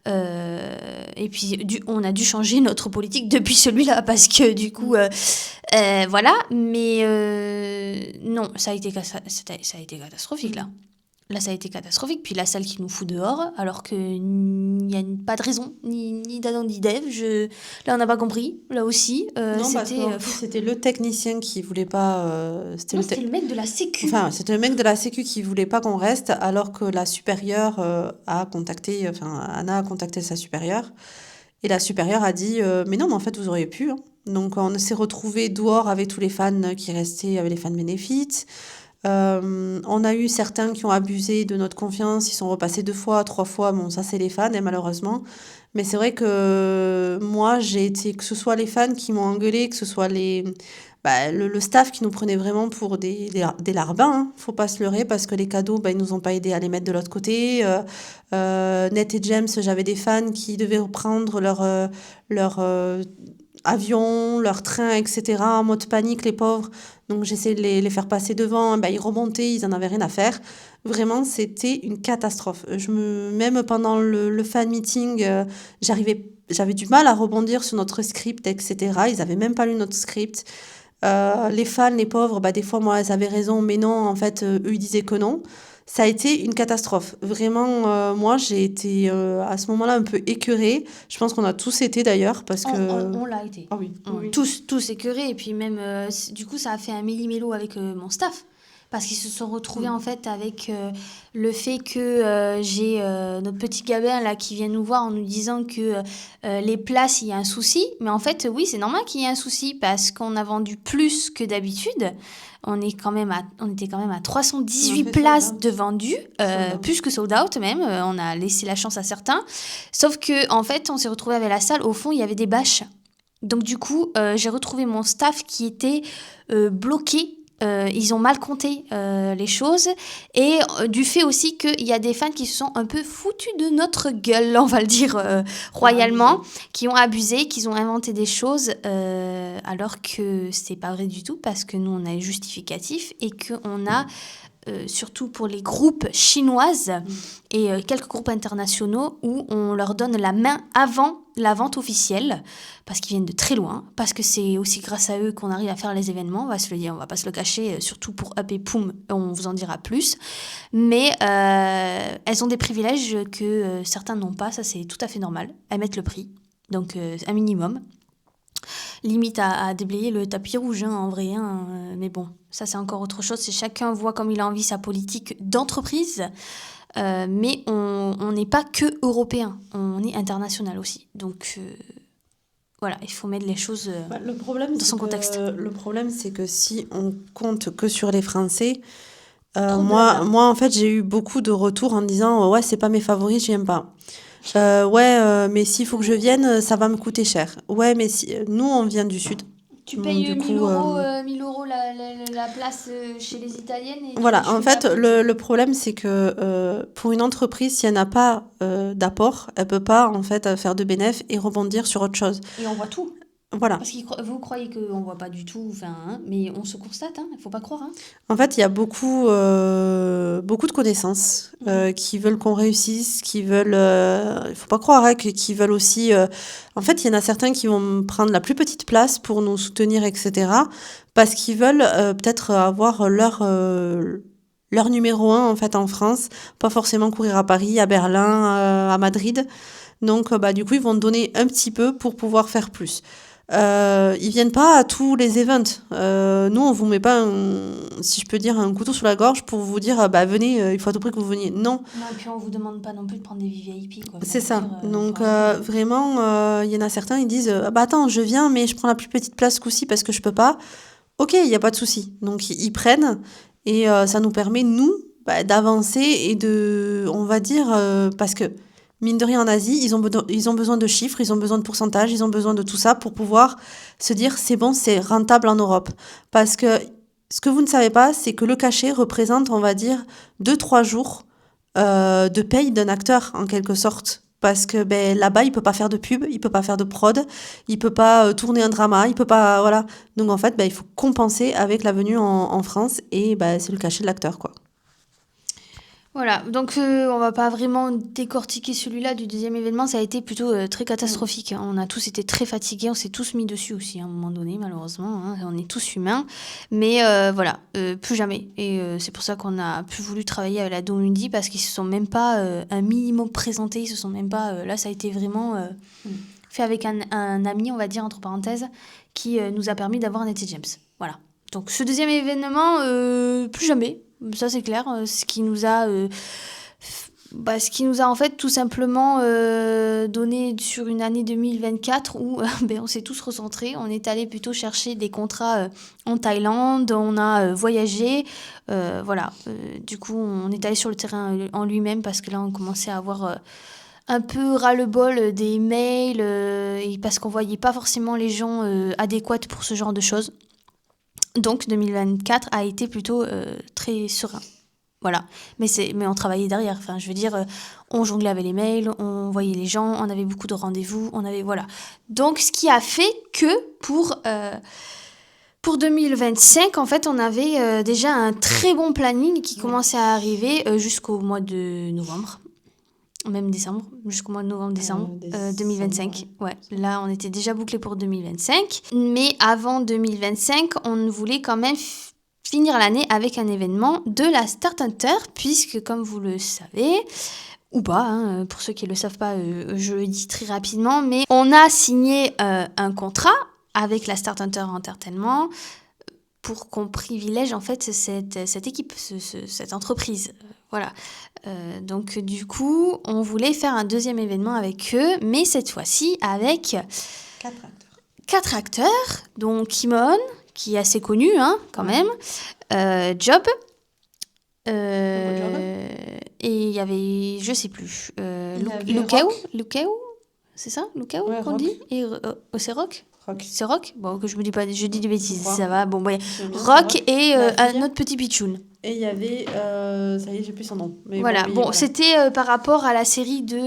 Et puis, on a dû changer notre politique depuis celui-là parce que du coup... voilà. Mais non, ça a été catastrophique, là. Là, ça a été catastrophique. Puis la salle qui nous fout dehors, alors qu'il n'y a pas de raison, ni d'Adam ni d'Ève. Là, on n'a pas compris. Là aussi, Non, parce c'était... qu'en plus, c'était le technicien qui voulait pas... Non, c'était le mec de la sécu. Enfin, c'était le mec de la sécu qui voulait pas qu'on reste, alors que la supérieure a contacté... Enfin, Anna a contacté sa supérieure. Et la supérieure a dit mais non, mais en fait, vous auriez pu. Hein. Donc, on s'est retrouvés dehors avec tous les fans qui restaient, avec les fans bénéfices. On a eu certains qui ont abusé de notre confiance, ils sont repassés 2 fois, 3 fois, bon ça c'est les fans hein, malheureusement, mais c'est vrai que moi j'ai été, que ce soit les fans qui m'ont engueulé, que ce soit le staff qui nous prenait vraiment pour des larbins, hein. Faut pas se leurrer parce que les cadeaux, ils nous ont pas aidé à les mettre de l'autre côté. Net et James, j'avais des fans qui devaient reprendre leur avion, leur train, etc., en mode panique, les pauvres. Donc j'essayais de les faire passer devant, ils remontaient, ils en avaient rien à faire. Vraiment, c'était une catastrophe. Même pendant le fan meeting, j'avais du mal à rebondir sur notre script, etc. Ils avaient même pas lu notre script. Les fans, les pauvres, des fois, moi, elles avaient raison, mais non, en fait, eux, ils disaient que non. Ça a été une catastrophe. Vraiment, moi, j'ai été à ce moment-là un peu écœurée. Je pense qu'on a tous été d'ailleurs, parce que... On l'a été. Ah oui, oui. Tous écœurés. Et puis même, du coup, ça a fait un méli-mélo avec mon staff. Parce qu'ils se sont retrouvés en fait avec le fait que j'ai notre petit Gabin là qui vient nous voir en nous disant que les places, il y a un souci. Mais en fait, oui, c'est normal qu'il y ait un souci parce qu'on a vendu plus que d'habitude. On était quand même à 318 places de vendues, plus que sold out même. On a laissé la chance à certains. Sauf que en fait, on s'est retrouvé avec la salle. Au fond, il y avait des bâches. Donc du coup, j'ai retrouvé mon staff qui était bloqué. Ils ont mal compté les choses et du fait aussi qu'il y a des fans qui se sont un peu foutus de notre gueule, on va le dire royalement, qui ont abusé, qui ont inventé des choses alors que c'est pas vrai du tout parce que nous on a le justificatif et qu'on a surtout pour les groupes chinoises et quelques groupes internationaux où on leur donne la main avant la vente officielle parce qu'ils viennent de très loin, parce que c'est aussi grâce à eux qu'on arrive à faire les événements, on va se le dire, on va pas se le cacher, surtout pour Up et Poum, on vous en dira plus. Mais elles ont des privilèges que certains n'ont pas, ça c'est tout à fait normal. Elles mettent le prix, donc un minimum. Limite à déblayer le tapis rouge en vrai, mais bon, ça c'est encore autre chose, c'est chacun voit comme il a envie sa politique d'entreprise, mais on n'est pas que européen, on est international aussi, donc voilà, il faut mettre les choses dans son contexte. Le problème c'est que si on compte que sur les Français, moi en fait j'ai eu beaucoup de retours en disant ouais c'est pas mes favoris, je viens pas. Mais s'il faut que je vienne, ça va me coûter cher. Ouais, mais nous, on vient du Sud. Tu payes 1000 euros la place chez les Italiennes. Et voilà, en fait, le problème, c'est que pour une entreprise, si elle n'a pas d'apport, elle peut pas en fait faire de bénéfice et rebondir sur autre chose. Et on voit tout. Voilà. Parce que vous croyez qu'on ne voit pas du tout, mais on se constate, il ne faut pas croire. En fait, il y a beaucoup de connaissances qui veulent qu'on réussisse, qui veulent... il ne faut pas croire qui veulent aussi... En fait, il y en a certains qui vont prendre la plus petite place pour nous soutenir, etc. Parce qu'ils veulent peut-être avoir leur numéro 1 en fait, en France, pas forcément courir à Paris, à Berlin, à Madrid. Donc, du coup, ils vont donner un petit peu pour pouvoir faire plus. Ils viennent pas à tous les events. Nous, on vous met pas, si je peux dire, un couteau sous la gorge pour vous dire, venez, il faut à tout prix que vous veniez. Non. Non, et puis on vous demande pas non plus de prendre des VIP, quoi. C'est ça. Donc, vraiment, il y en a certains, ils disent, attends, je viens, mais je prends la plus petite place ce coup-ci parce que je peux pas. Ok, il y a pas de souci. Donc, ils prennent et ça nous permet, nous, d'avancer et on va dire, parce que mine de rien, en Asie, ils ont besoin de chiffres, ils ont besoin de pourcentages, ils ont besoin de tout ça pour pouvoir se dire c'est bon, c'est rentable en Europe. Parce que ce que vous ne savez pas, c'est que le cachet représente, on va dire, 2-3 jours de paye d'un acteur, en quelque sorte. Parce que là-bas, il peut pas faire de pub, il peut pas faire de prod, il peut pas tourner un drama, il peut pas... Voilà. Donc en fait, il faut compenser avec la venue en France et c'est le cachet de l'acteur, quoi. Voilà, donc on va pas vraiment décortiquer celui-là du deuxième événement, ça a été plutôt très catastrophique. On a tous été très fatigués, on s'est tous mis dessus aussi à un moment donné, malheureusement, on est tous humains. Mais voilà, plus jamais. Et c'est pour ça qu'on a plus voulu travailler avec la Domundi parce qu'ils se sont même pas un minimum présentés, ils se sont même pas... là, ça a été vraiment fait avec un ami, on va dire, entre parenthèses, qui nous a permis d'avoir un ET James. Voilà. Donc ce deuxième événement, plus jamais. Ça c'est clair, ce qui nous a en fait tout simplement donné sur une année 2024 où on s'est tous recentrés, on est allé plutôt chercher des contrats en Thaïlande, on a voyagé, du coup on est allé sur le terrain en lui-même parce que là on commençait à avoir un peu ras-le-bol des mails et parce qu'on voyait pas forcément les gens adéquats pour ce genre de choses. Donc 2024 a été plutôt très serein. Voilà. Mais on travaillait derrière. Enfin, je veux dire, on jonglait avec les mails, on voyait les gens, on avait beaucoup de rendez-vous, voilà. Donc, ce qui a fait que pour 2025, en fait, on avait déjà un très bon planning qui commençait à arriver jusqu'au mois de novembre. Même décembre, jusqu'au mois de novembre-décembre 2025. Ouais, là, on était déjà bouclé pour 2025. Mais avant 2025, on voulait quand même finir l'année avec un événement de la Start Hunter, puisque, comme vous le savez, ou pas, hein, pour ceux qui ne le savent pas, je le dis très rapidement, mais on a signé un contrat avec la Start Hunter Entertainment pour qu'on privilège en fait cette équipe, cette entreprise. Voilà. Donc du coup, on voulait faire un deuxième événement avec eux, mais cette fois-ci avec 4 acteurs, dont Kimon, qui est assez connu quand même, Job, et il y avait, je sais plus, Lukeo, c'est ça, Lukeo qu'on dit, et c'est Rock. C'est Rock. Bon, que je dis des bêtises, ça va. Bon, ouais. Rock et un autre petit pitchoun. Et il y avait, ça y est, j'ai plus son nom. Mais voilà. Bon, c'était par rapport à la série de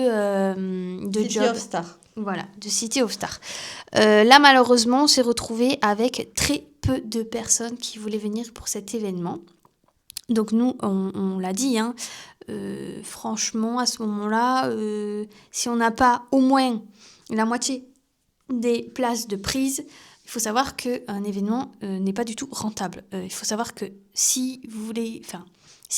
City Job. of Stars. Voilà, de City of Stars. Là, malheureusement, on s'est retrouvé avec très peu de personnes qui voulaient venir pour cet événement. Donc nous, on l'a dit, franchement, à ce moment-là, si on n'a pas au moins la moitié des places de prise, il faut savoir qu'un événement n'est pas du tout rentable. Il faut savoir que si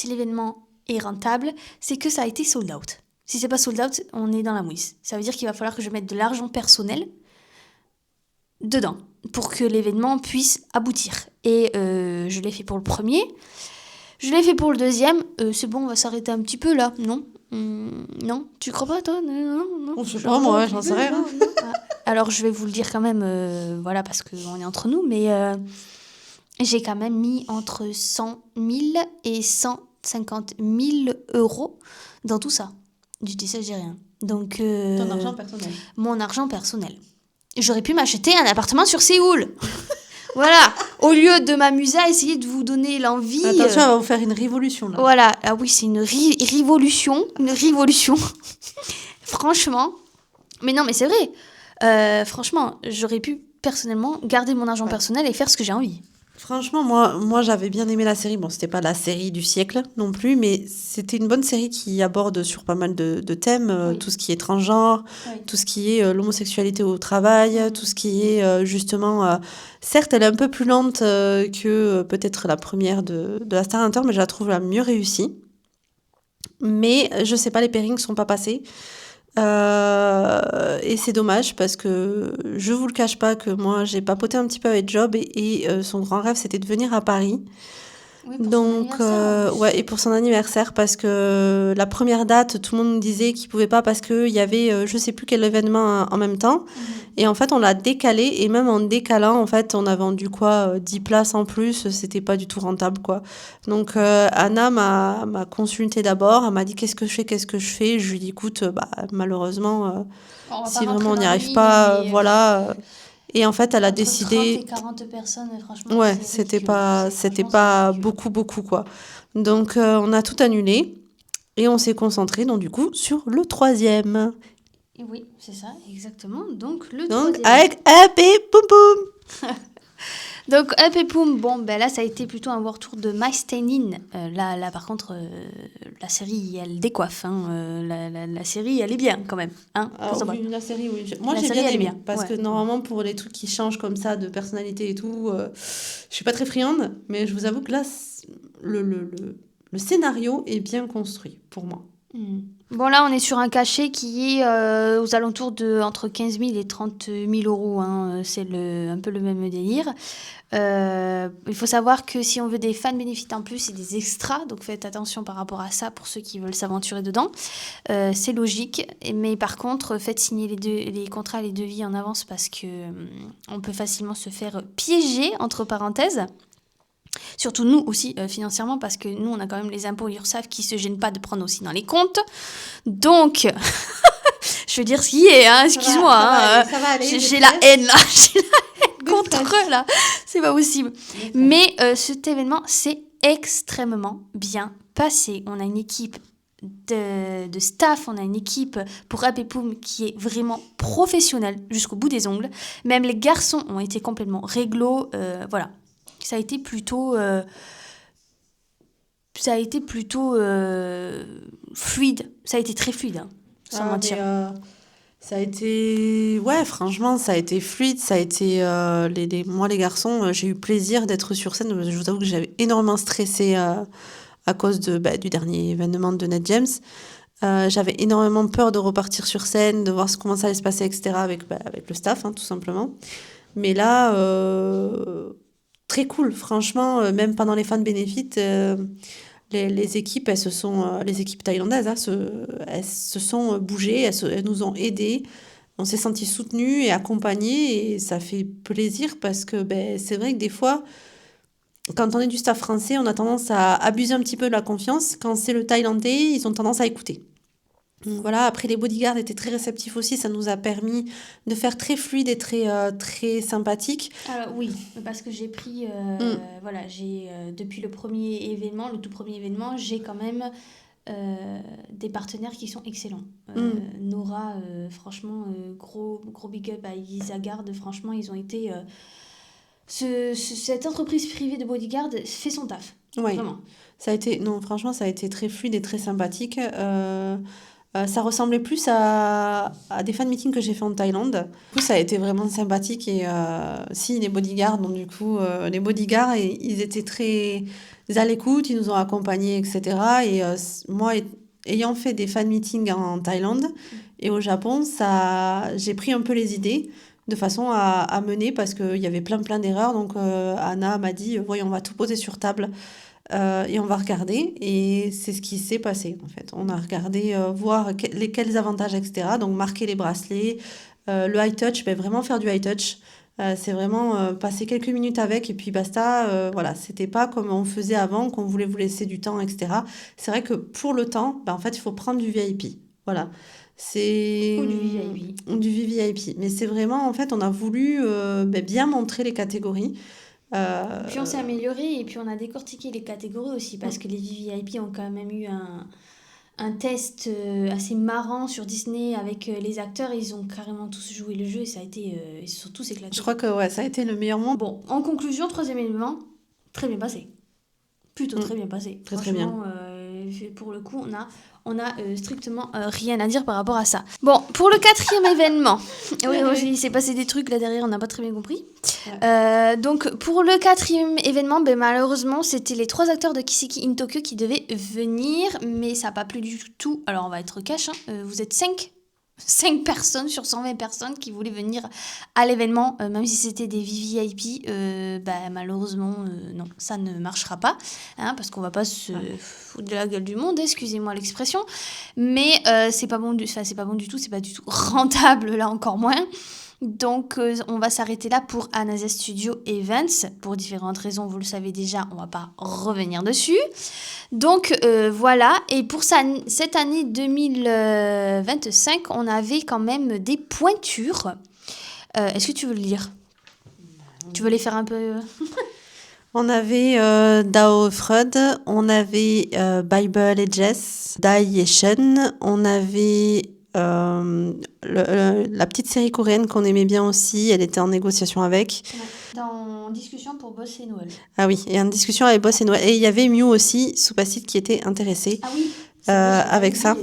l'événement est rentable, c'est que ça a été sold out. Si c'est pas sold out, on est dans la mouise. Ça veut dire qu'il va falloir que je mette de l'argent personnel dedans pour que l'événement puisse aboutir. Et je l'ai fait pour le premier. Je l'ai fait pour le deuxième. C'est bon, on va s'arrêter un petit peu là, non ? Non, tu crois pas toi ? Non. Je sais pas, moi, j'en sais rien. Alors, je vais vous le dire quand même, voilà, parce qu'on est entre nous, mais j'ai quand même mis entre 100 000 et 150 000 euros dans tout ça. Je dis ça, je dis rien. Donc, ton argent personnel. Mon argent personnel. J'aurais pu m'acheter un appartement sur Séoul. Voilà, au lieu de m'amuser à essayer de vous donner l'envie... Attention, on va vous faire une révolution, là. Voilà, ah oui, c'est une révolution. Franchement. Mais non, mais c'est vrai. Franchement, j'aurais pu, personnellement, garder mon argent personnel et faire ce que j'ai envie. Franchement, moi j'avais bien aimé la série. Bon, c'était pas la série du siècle non plus, mais c'était une bonne série qui aborde sur pas mal de thèmes, tout ce qui est transgenre, tout ce qui est l'homosexualité au travail, tout ce qui est justement... certes, elle est un peu plus lente que peut-être la première de la Star Hunter, mais je la trouve la mieux réussie. Mais je sais pas, les pairings sont pas passés. Et c'est dommage parce que je vous le cache pas que moi j'ai papoté un petit peu avec Job et son grand rêve c'était de venir à Paris. Oui, Donc et pour son anniversaire parce que la première date tout le monde nous disait qu'il pouvait pas parce que il y avait je sais plus quel événement en même temps et en fait on l'a décalé et même en décalant en fait on a vendu 10 places en plus, c'était pas du tout rentable quoi. Donc Anna m'a consulté d'abord, elle m'a dit qu'est-ce que je fais, je lui ai dit écoute malheureusement si vraiment on n'y arrive pas voilà. Et en fait, elle a décidé... 30 et 40 personnes, franchement... Ouais, c'était pas beaucoup, quoi. Donc, on a tout annulé et on s'est concentré, donc du coup, sur le 3e. Et oui, c'est ça, exactement. Donc, le 3e. Donc, avec Up et Poum Poum. Donc, Up et Poum, bon, ben là, ça a été plutôt un world tour de My Stand-In. Là, par contre, la série, elle décoiffe. La série, elle est bien, quand même. La série, oui. Moi, j'ai bien aimé. Parce que normalement, pour les trucs qui changent comme ça, de personnalité et tout, je suis pas très friande. Mais je vous avoue que là, le scénario est bien construit, pour moi. Bon, là, on est sur un cachet qui est aux alentours de entre 15 000 et 30 000 euros. C'est un peu le même délire. Il faut savoir que si on veut des fan bénéfices en plus et des extras, donc faites attention par rapport à ça pour ceux qui veulent s'aventurer dedans. C'est logique. Mais par contre, faites signer les contrats et les devis en avance parce que on peut facilement se faire piéger, entre parenthèses. Surtout nous aussi financièrement parce que nous on a quand même les impôts URSSAF qui se gênent pas de prendre aussi dans les comptes. Donc je veux dire ce qui est, excuse-moi, ça va aller, j'ai la haine là, contre eux là, c'est pas possible. Mais cet événement c'est extrêmement bien passé, on a une équipe de staff, on a une équipe pour Up et Poum qui est vraiment professionnelle jusqu'au bout des ongles. Même les garçons ont été complètement réglo. Voilà, ça a été plutôt fluide. Ça a été très fluide, hein, sans mentir. Ça a été... Ouais, franchement, ça a été fluide. Ça a été... Moi, les garçons, j'ai eu plaisir d'être sur scène. Je vous avoue que j'avais énormément stressé à cause du dernier événement de Net James. J'avais énormément peur de repartir sur scène, de voir comment ça allait se passer, etc. avec le staff, hein, tout simplement. Mais là, très cool. Franchement, même pendant les fan benefits... Les équipes, les équipes thaïlandaises, elles se sont bougées, elles nous ont aidés. On s'est sentis soutenus et accompagnés et ça fait plaisir parce que c'est vrai que des fois, quand on est du staff français, on a tendance à abuser un petit peu de la confiance. Quand c'est le thaïlandais, ils ont tendance à écouter. Donc voilà, après les bodyguards étaient très réceptifs aussi, ça nous a permis de faire très fluide et très sympathique. Oui, parce que j'ai pris, depuis le tout premier événement, j'ai quand même des partenaires qui sont excellents. Nora, franchement, gros big up à Elisa Garde, franchement, ils ont été... cette entreprise privée de bodyguard fait son taf, vraiment. Franchement, ça a été très fluide et très sympathique. Ça ressemblait plus à des fan meetings que j'ai fait en Thaïlande. Du coup, ça a été vraiment sympathique et les bodyguards, donc du coup, les bodyguards, ils étaient très à l'écoute, ils nous ont accompagnés, etc. Et moi, ayant fait des fan meetings en Thaïlande et au Japon, j'ai pris un peu les idées de façon à mener parce qu'il y avait plein d'erreurs. Donc Anna m'a dit, voyons, on va tout poser sur table. Et on va regarder et c'est ce qui s'est passé en fait. On a regardé voir quels avantages, etc. Donc marquer les bracelets, le high touch, vraiment faire du high touch. C'est vraiment passer quelques minutes avec et puis basta. Voilà, c'était pas comme on faisait avant, qu'on voulait vous laisser du temps, etc. C'est vrai que pour le temps, en fait, il faut prendre du VIP. Voilà. Ou du VVIP. Du VVIP. Mais c'est vraiment, en fait, on a voulu bien montrer les catégories. Puis on s'est amélioré et puis on a décortiqué les catégories aussi parce que les VVIP ont quand même eu un test assez marrant sur Disney avec les acteurs. Ils ont carrément tous joué le jeu et ça a été... ils se sont tous éclatés. Je crois que ça a été le meilleur moment. Bon, en conclusion, troisième élément, très bien passé. Plutôt très bien passé. Très bien. Pour le coup, on a strictement rien à dire par rapport à ça. Bon, pour le quatrième événement, il s'est passé des trucs là derrière, on n'a pas très bien compris. Ouais. Donc, pour le quatrième événement, malheureusement, c'était les 3 acteurs de Kiseki in Tokyo qui devaient venir, mais ça n'a pas plu du tout. Alors, on va être cash, vous êtes 5 personnes sur 120 personnes qui voulaient venir à l'événement, même si c'était des VVIP, malheureusement, non, ça ne marchera pas, parce qu'on va pas se foutre de la gueule du monde, excusez-moi l'expression, mais c'est pas bon du tout, c'est pas du tout rentable, là encore moins. Donc, on va s'arrêter là pour Anasia Studio Events. Pour différentes raisons, vous le savez déjà, on va pas revenir dessus. Donc, voilà. Et pour cette année 2025, on avait quand même des pointures. Est-ce que tu veux le lire ? Tu veux les faire un peu... On avait Dao Freud, on avait Bible Ages, Dai Shen, on avait... la petite série coréenne qu'on aimait bien aussi, elle était en négociation avec. En discussion pour Boss et Noël. Ah oui, et en discussion avec Boss et Noël. Et il y avait Mew aussi, Soupacite, qui était intéressé avec ça.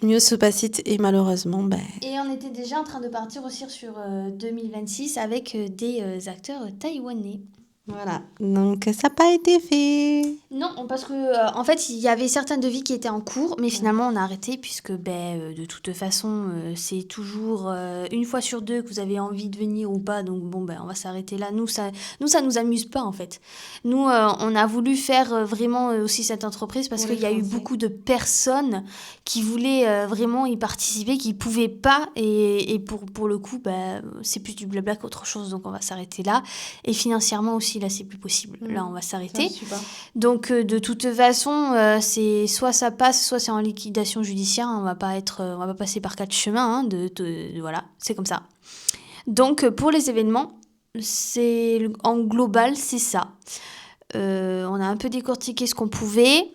Mew, Soupacite, et malheureusement... Et on était déjà en train de partir aussi sur 2026 avec des acteurs taïwanais. Voilà, donc ça n'a pas été fait. Non, parce que en fait, il y avait certains devis qui étaient en cours, mais finalement, on a arrêté puisque de toute façon, c'est toujours une fois sur deux que vous avez envie de venir ou pas. Donc bon, on va s'arrêter là. Nous, ça nous amuse pas en fait. Nous, on a voulu faire vraiment aussi cette entreprise parce qu'il y a eu beaucoup de personnes qui voulaient vraiment y participer, qui pouvaient pas. Et pour le coup, c'est plus du blabla qu'autre chose. Donc on va s'arrêter là. Et financièrement aussi, là, c'est plus possible. Là, on va s'arrêter. Donc, de toute façon, c'est soit ça passe, soit c'est en liquidation judiciaire. On va pas passer par 4 chemins. Voilà, c'est comme ça. Donc, pour les événements, en global, c'est ça. On a un peu décortiqué ce qu'on pouvait.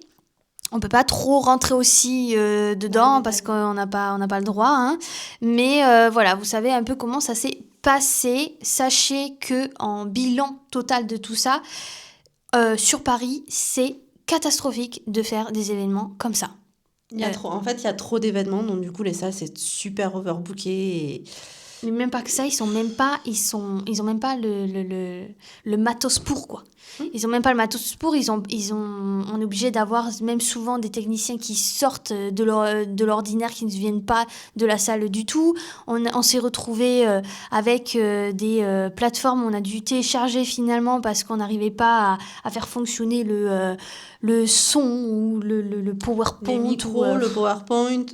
On peut pas trop rentrer aussi dedans parce qu'on n'a pas le droit. Hein. Mais voilà, vous savez un peu comment ça s'est passé. Sachez que en bilan total de tout ça, sur Paris, c'est catastrophique de faire des événements comme ça. Il y a trop d'événements, donc du coup, les salles, c'est super overbooké. Et... Mais même pas que ça, ils ont même pas le matos pour, quoi. Ils ont même pas le matos pour, on est obligé d'avoir même souvent des techniciens qui sortent de l'ordinaire, qui ne viennent pas de la salle du tout. On s'est retrouvé avec des plateformes, on a dû télécharger finalement parce qu'on n'arrivait pas à faire fonctionner le son ou le PowerPoint. Les micros, le PowerPoint,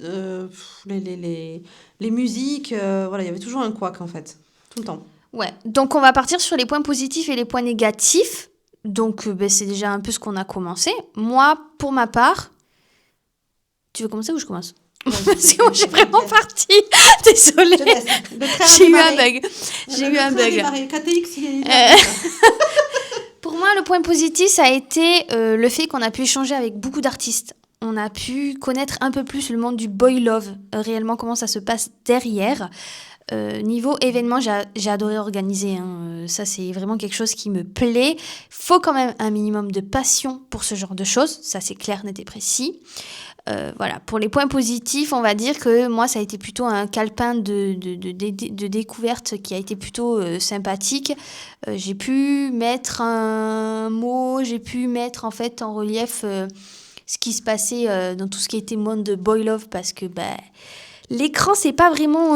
les musiques, voilà, il y avait toujours un couac en fait, tout le temps. Ouais, donc on va partir sur les points positifs et les points négatifs. Donc c'est déjà un peu ce qu'on a commencé. Moi, pour ma part, tu veux commencer ou je commence? Parce que moi, je suis vraiment partie. Désolée. J'ai eu un bug. KTX, il est Pour moi, le point positif, ça a été le fait qu'on a pu échanger avec beaucoup d'artistes. On a pu connaître un peu plus le monde du boy love, réellement comment ça se passe derrière. Niveau événement, j'ai adoré organiser. Hein. Ça, c'est vraiment quelque chose qui me plaît. Faut quand même un minimum de passion pour ce genre de choses. Ça, c'est clair, net et précis. Voilà. Pour les points positifs, on va dire que moi, ça a été plutôt un calepin de découverte qui a été plutôt sympathique. J'ai pu mettre un mot, j'ai pu mettre en fait en relief ce qui se passait dans tout ce qui était monde de boy love parce que l'écran, c'est pas vraiment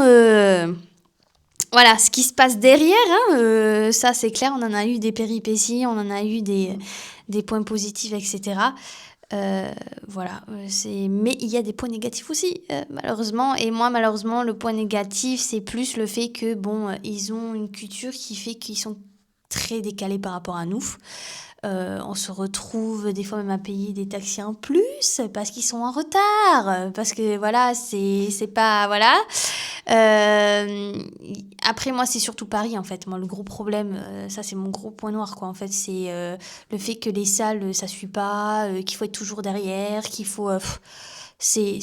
voilà, ce qui se passe derrière. Hein, ça, c'est clair, on en a eu des péripéties, on en a eu des points positifs, etc. Voilà, mais il y a des points négatifs aussi, malheureusement. Et moi, malheureusement, le point négatif, c'est plus le fait que, ils ont une culture qui fait qu'ils sont très décalés par rapport à nous. On se retrouve des fois même à payer des taxis en plus parce qu'ils sont en retard, parce que voilà, c'est pas voilà. Après moi c'est surtout Paris en fait. Moi le gros problème, ça c'est mon gros point noir quoi. En fait c'est le fait que les salles ça suit pas, qu'il faut être toujours derrière, qu'il faut c'est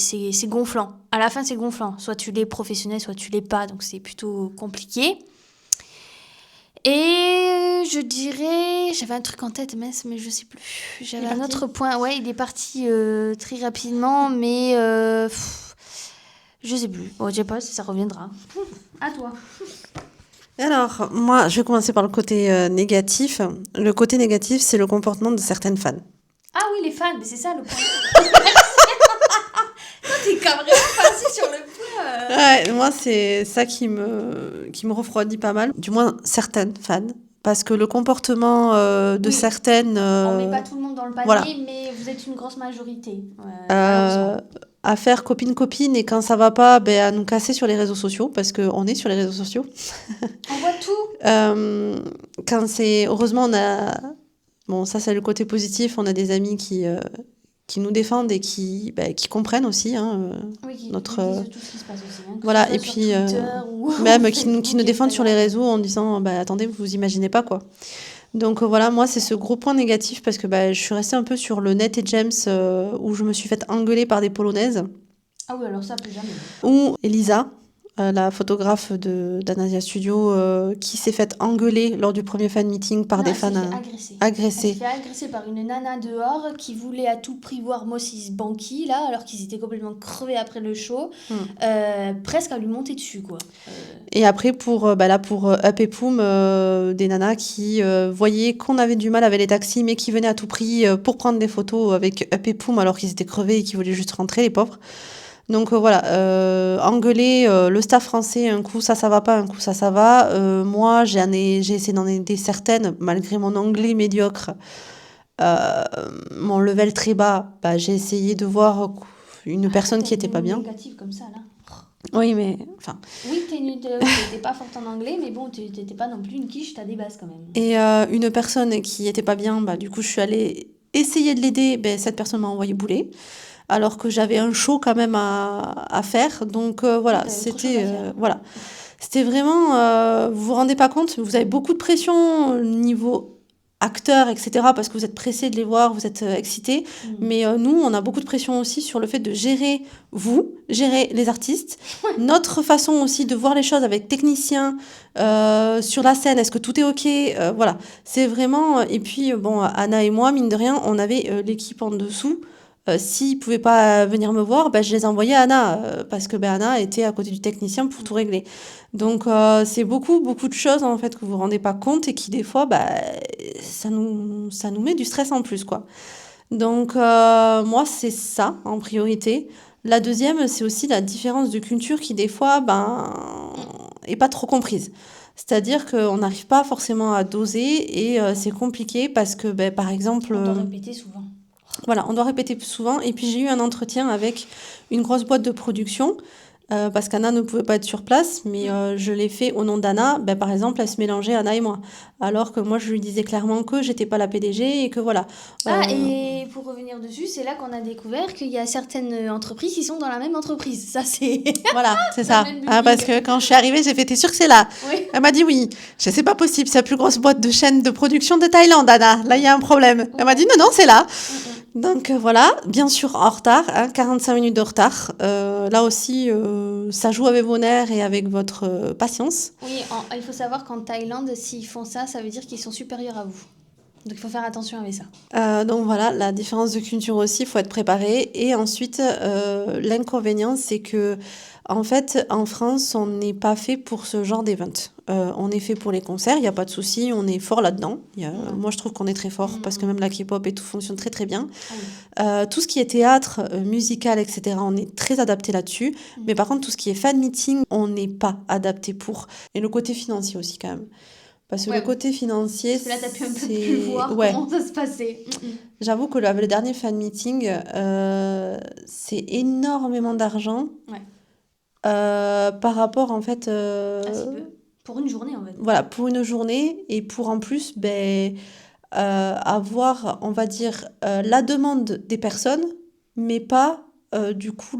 gonflant. À la fin c'est gonflant. Soit tu l'es professionnel, soit tu l'es pas. Donc c'est plutôt compliqué. Et je dirais, j'avais un truc en tête, mince, mais je sais plus. J'avais un autre point, ouais, il est parti très rapidement, mais je sais plus. Bon, je sais pas si ça reviendra. À toi. Alors, moi, je vais commencer par le côté négatif. Le côté négatif, c'est le comportement de certaines fans. Ah oui, les fans, mais c'est ça le point. Toi, t'es quand même vraiment passé sur le point. Ouais, moi, c'est ça qui me refroidit pas mal. Du moins, certaines fans. Parce que le comportement de certaines... On met pas tout le monde dans le panier, voilà. Mais vous êtes une grosse majorité. À faire copine-copine et quand ça va pas, à nous casser sur les réseaux sociaux, parce qu'on est sur les réseaux sociaux. On voit tout. Quand c'est... Heureusement, on a... Bon, ça, c'est le côté positif. On a des amis qui nous défendent et qui comprennent aussi oui, notre tout ce qui se passe aussi, hein, voilà et puis même qui nous défendent sur les réseaux en disant attendez, vous imaginez pas quoi. Donc voilà, moi c'est ce gros point négatif parce que je suis restée un peu sur le Net et James où je me suis faite engueuler par des Polonaises. Ah oui, alors ça plus jamais. Ou Elisa, la photographe d'Anasia Studio qui s'est faite engueuler lors du premier fan meeting par des fans agressés. Elle s'est fait agresser par une nana dehors qui voulait à tout prix voir Moses Banky là, alors qu'ils étaient complètement crevés après le show, presque à lui monter dessus quoi. Et après pour Up et Poum, des nanas qui voyaient qu'on avait du mal avec les taxis mais qui venaient à tout prix pour prendre des photos avec Up et Poum alors qu'ils étaient crevés et qu'ils voulaient juste rentrer les pauvres. Donc voilà, engueuler le staff français, un coup ça va pas, un coup ça va. Moi, j'ai essayé d'en aider certaines, malgré mon anglais médiocre, mon level très bas, j'ai essayé de voir une personne qui était pas bien. Négative comme ça, là. Oui, mais enfin. Oui, t'étais pas forte en anglais, mais bon, t'étais pas non plus une quiche, t'as des bases quand même. Et une personne qui était pas bien, du coup, je suis allée essayer de l'aider. Cette personne m'a envoyé bouler. Alors que j'avais un show quand même à faire. Donc voilà, c'était c'était vraiment... vous vous rendez pas compte, vous avez beaucoup de pression au niveau acteurs, etc., parce que vous êtes pressés de les voir, vous êtes excités. Mais nous, on a beaucoup de pression aussi sur le fait de gérer gérer les artistes. Notre façon aussi de voir les choses avec techniciens sur la scène, est-ce que tout est OK? Voilà, c'est vraiment... Et puis, bon, Anna et moi, mine de rien, on avait l'équipe en dessous. S'ils ne pouvaient pas venir me voir, je les envoyais à Anna, parce que Anna était à côté du technicien pour tout régler. Donc, c'est beaucoup, beaucoup de choses, en fait, que vous ne vous rendez pas compte et qui, des fois, ça nous met du stress en plus, quoi. Donc, moi, c'est ça, en priorité. La deuxième, c'est aussi la différence de culture qui, des fois, est pas trop comprise. C'est-à-dire qu'on n'arrive pas forcément à doser et c'est compliqué parce que, par exemple... On doit répéter souvent. Voilà, on doit répéter plus souvent. Et puis, j'ai eu un entretien avec une grosse boîte de production parce qu'Anna ne pouvait pas être sur place, mais je l'ai fait au nom d'Anna. Par exemple, elle se mélangeait, Anna et moi. Alors que moi, je lui disais clairement que j'étais pas la PDG et que voilà. Et pour revenir dessus, c'est là qu'on a découvert qu'il y a certaines entreprises qui sont dans la même entreprise. Ça, c'est... Voilà, c'est La ça. même Parce que quand je suis arrivée, j'ai fait, t'es sûre que c'est là? Oui. Elle m'a dit oui. C'est pas possible, c'est la plus grosse boîte de chaîne de production de Thaïlande, Anna. Là, il y a un problème. Elle m'a dit non, c'est là. Donc voilà, bien sûr en retard, 45 minutes de retard. Là aussi, ça joue avec vos nerfs et avec votre patience. Oui, il faut savoir qu'en Thaïlande, s'ils font ça, ça veut dire qu'ils sont supérieurs à vous. Donc il faut faire attention avec ça. Donc voilà, la différence de culture aussi, il faut être préparé. Et ensuite, l'inconvénient, c'est que en fait, en France, on n'est pas fait pour ce genre d'événement. On est fait pour les concerts, il n'y a pas de souci, on est fort là-dedans. Moi, je trouve qu'on est très fort parce que même la K-pop et tout fonctionne très très bien. Tout ce qui est théâtre, musical, etc., on est très adapté là-dessus. Mais par contre, tout ce qui est fan meeting, on n'est pas adapté pour. Et le côté financier aussi, quand même. Parce que le côté financier, parce que là, t'as pu un peu plus voir comment ça se passait. J'avoue que le dernier fan meeting, c'est énormément d'argent. Par rapport, en fait... Assez peu. Pour une journée, en fait. Voilà, pour une journée. Et pour, en plus, avoir, on va dire, la demande des personnes, mais pas, du coup,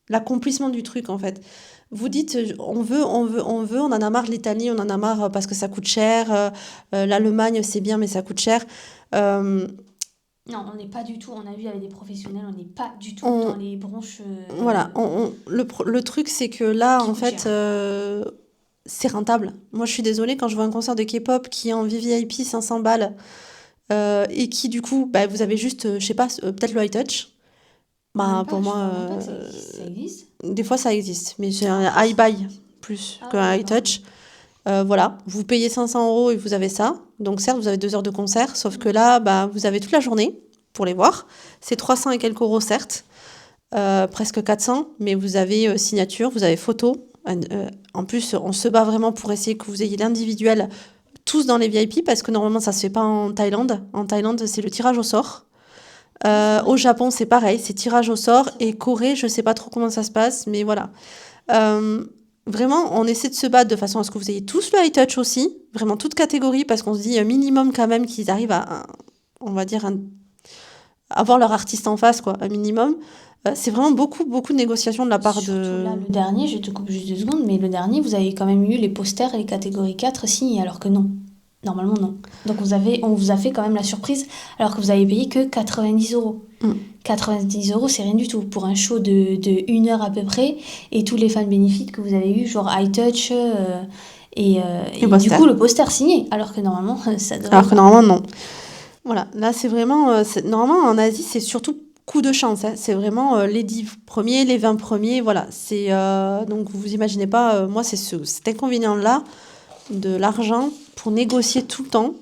l'accomplissement du truc, en fait. Vous dites, on veut, on en a marre de l'Italie, on en a marre parce que ça coûte cher. L'Allemagne, c'est bien, mais ça coûte cher. Non, on n'est pas du tout, on a vu avec des professionnels, on n'est pas du tout dans les branches... Voilà, le truc, c'est que là, en fait, c'est rentable. Moi, je suis désolée, quand je vois un concert de K-pop qui est en VVIP 500 balles et qui, du coup, vous avez juste, je sais pas, peut-être le high touch. Pour moi... ça existe. Des fois, ça existe, mais j'ai un high buy plus qu'un high touch. Voilà, vous payez 500 € et vous avez ça. Donc certes, vous avez 2 heures de concert, sauf que là, vous avez toute la journée pour les voir. C'est 300 et quelques euros, certes, presque 400, mais vous avez signature, vous avez photo. En plus, on se bat vraiment pour essayer que vous ayez l'individuel tous dans les VIP, parce que normalement, ça se fait pas en Thaïlande. En Thaïlande, c'est le tirage au sort. Au Japon, c'est pareil, c'est tirage au sort. Et Corée, je sais pas trop comment ça se passe, mais voilà. Vraiment, on essaie de se battre de façon à ce que vous ayez tous le high touch aussi, vraiment toute catégorie, parce qu'on se dit un minimum quand même qu'ils arrivent à, on va dire, avoir leur artiste en face, quoi, un minimum. C'est vraiment beaucoup, beaucoup de négociations de la part Surtout de... là, le dernier, je te coupe juste 2 secondes, mais le dernier, vous avez quand même eu les posters et les catégories 4 signés, alors que non. Normalement, non. Donc, on vous a fait quand même la surprise, alors que vous avez payé que 90 €. 90 €, c'est rien du tout pour un show de 1 heure à peu près, et tous les fans bénéfiques que vous avez eu, genre High Touch et du coup le poster signé, alors que normalement ça devrait... Alors que normalement non. Voilà, là c'est vraiment... normalement en Asie c'est surtout coup de chance, hein. C'est vraiment les 10 premiers, les 20 premiers, voilà. C'est, donc vous imaginez pas, moi c'est cet inconvénient-là de l'argent pour négocier tout le temps.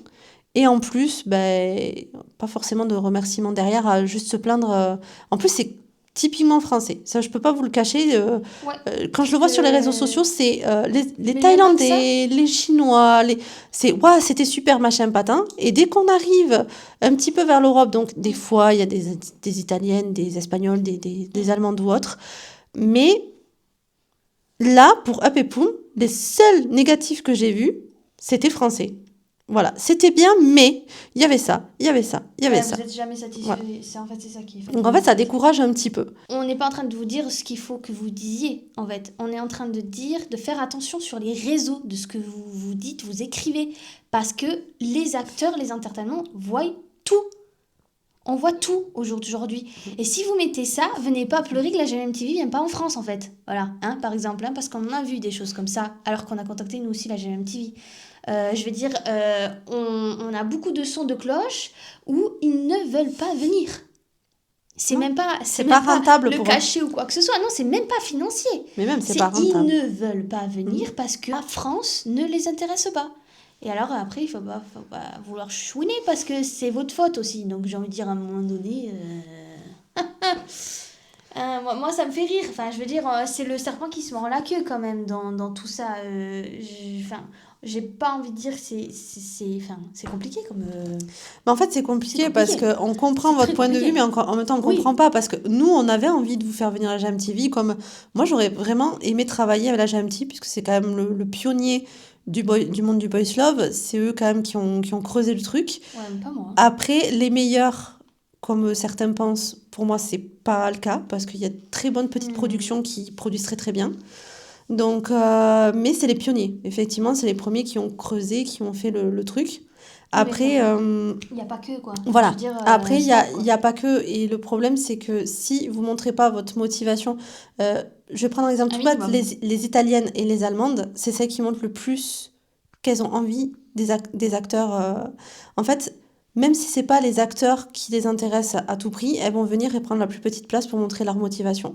Et en plus, pas forcément de remerciements derrière, à juste se plaindre. En plus, c'est typiquement français. Ça, je peux pas vous le cacher. Quand je le vois sur les réseaux sociaux, c'est les Thaïlandais, les Chinois, c'était super, machin, patin. Et dès qu'on arrive un petit peu vers l'Europe, donc des fois, il y a des Italiennes, des Espagnols, des Allemandes ou autres. Mais là, pour Up et Poum, les seuls négatifs que j'ai vus, c'était français. Voilà, c'était bien, mais il y avait ça, il y avait ça, il y avait ça. Vous n'êtes jamais satisfait. Voilà. C'est ça qui est Donc en fait, ça décourage un petit peu. On n'est pas en train de vous dire ce qu'il faut que vous disiez, en fait. On est en train de dire, de faire attention sur les réseaux de ce que vous dites, vous écrivez. Parce que les acteurs, les entertainments voient tout. On voit tout aujourd'hui. Et si vous mettez ça, venez pas pleurer que la GMMTV vient pas en France, en fait. Voilà, hein, par exemple, hein, parce qu'on en a vu des choses comme ça, alors qu'on a contacté nous aussi la GMMTV. Je veux dire, on a beaucoup de sons de cloche où ils ne veulent pas venir. C'est Non, même pas, c'est même pas rentable le pour eux. cachet ou quoi que ce soit. Non, c'est même pas financier. Mais même, c'est C'est pas ils rentable. ne veulent pas venir parce que la France ne les intéresse pas. Et alors après, il faut pas vouloir chouiner parce que c'est votre faute aussi. Donc j'ai envie de dire à un moment donné... moi, ça me fait rire. Enfin, je veux dire, c'est le serpent qui se mord la queue quand même dans tout ça. J'ai pas envie de dire que c'est compliqué comme... Mais en fait, c'est compliqué C'est parce compliqué. qu'on comprend C'est votre très point de vue, compliqué. mais en même temps, on Oui. comprend pas parce que nous, on avait envie de vous faire venir à la GMTV. Comme moi, j'aurais vraiment aimé travailler avec la GMTV puisque c'est quand même le pionnier du monde du boys love. C'est eux quand même qui ont creusé le truc. Ouais, mais pas moi. Après, les meilleurs, comme certains pensent, pour moi, c'est pas le cas parce qu'il y a de très bonnes petites productions qui produisent très très bien. Donc, mais c'est les pionniers. Effectivement, c'est les premiers qui ont creusé, qui ont fait le truc. Après, Il n'y a pas que, quoi. voilà. Je veux dire, Après, il stop, quoi. y a pas que. Et le problème, c'est que si vous montrez pas votre motivation, je vais prendre un exemple Un tout bête, minimum. les Italiennes et les Allemandes, c'est celles qui montrent le plus qu'elles ont envie des acteurs. En fait, même si c'est pas les acteurs qui les intéressent à tout prix, elles vont venir et prendre la plus petite place pour montrer leur motivation.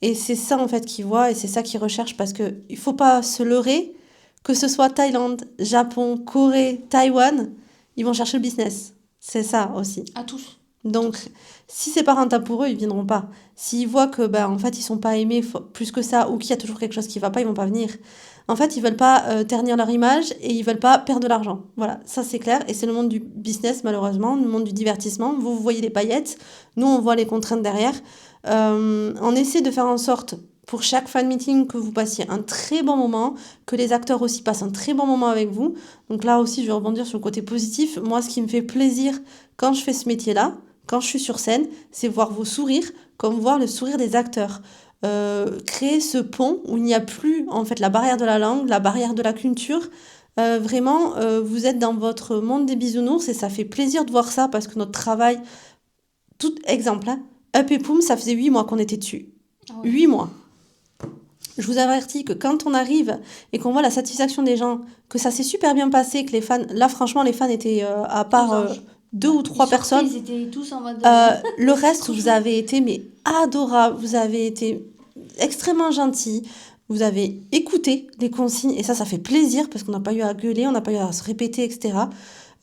Et c'est ça, en fait, qu'ils voient et c'est ça qu'ils recherchent parce que il faut pas se leurrer, que ce soit Thaïlande, Japon, Corée, Taïwan, ils vont chercher le business. C'est ça aussi. À tous. Donc, si c'est pas rentable pour eux, ils viendront pas. S'ils voient que, en fait, ils sont pas aimés plus que ça ou qu'il y a toujours quelque chose qui va pas, ils vont pas venir. En fait, ils veulent pas ternir leur image et ils veulent pas perdre de l'argent. Voilà, ça c'est clair. Et c'est le monde du business, malheureusement, le monde du divertissement. Vous voyez les paillettes, nous, on voit les contraintes derrière. On essaie de faire en sorte, pour chaque fan meeting, que vous passiez un très bon moment, que les acteurs aussi passent un très bon moment avec vous. Donc là aussi, je vais rebondir sur le côté positif. Moi, ce qui me fait plaisir quand je fais ce métier-là, quand je suis sur scène, c'est voir vos sourires, comme voir le sourire des acteurs. Créer ce pont où il n'y a plus en fait la barrière de la langue, la barrière de la culture. Vraiment, vous êtes dans votre monde des bisounours et ça fait plaisir de voir ça parce que notre travail, tout exemple, hein, Up et Poum, ça faisait 8 mois qu'on était dessus. Ah ouais. 8 mois. Je vous avertis que quand on arrive et qu'on voit la satisfaction des gens, que ça s'est super bien passé, que les fans, là franchement les fans étaient à part anges. 2 ou 3 Ils sortaient, personnes. Ils étaient tous en mode... Le reste, vous avez été mais adorables, vous avez été extrêmement gentils, vous avez écouté les consignes et ça fait plaisir parce qu'on n'a pas eu à gueuler, on n'a pas eu à se répéter, etc.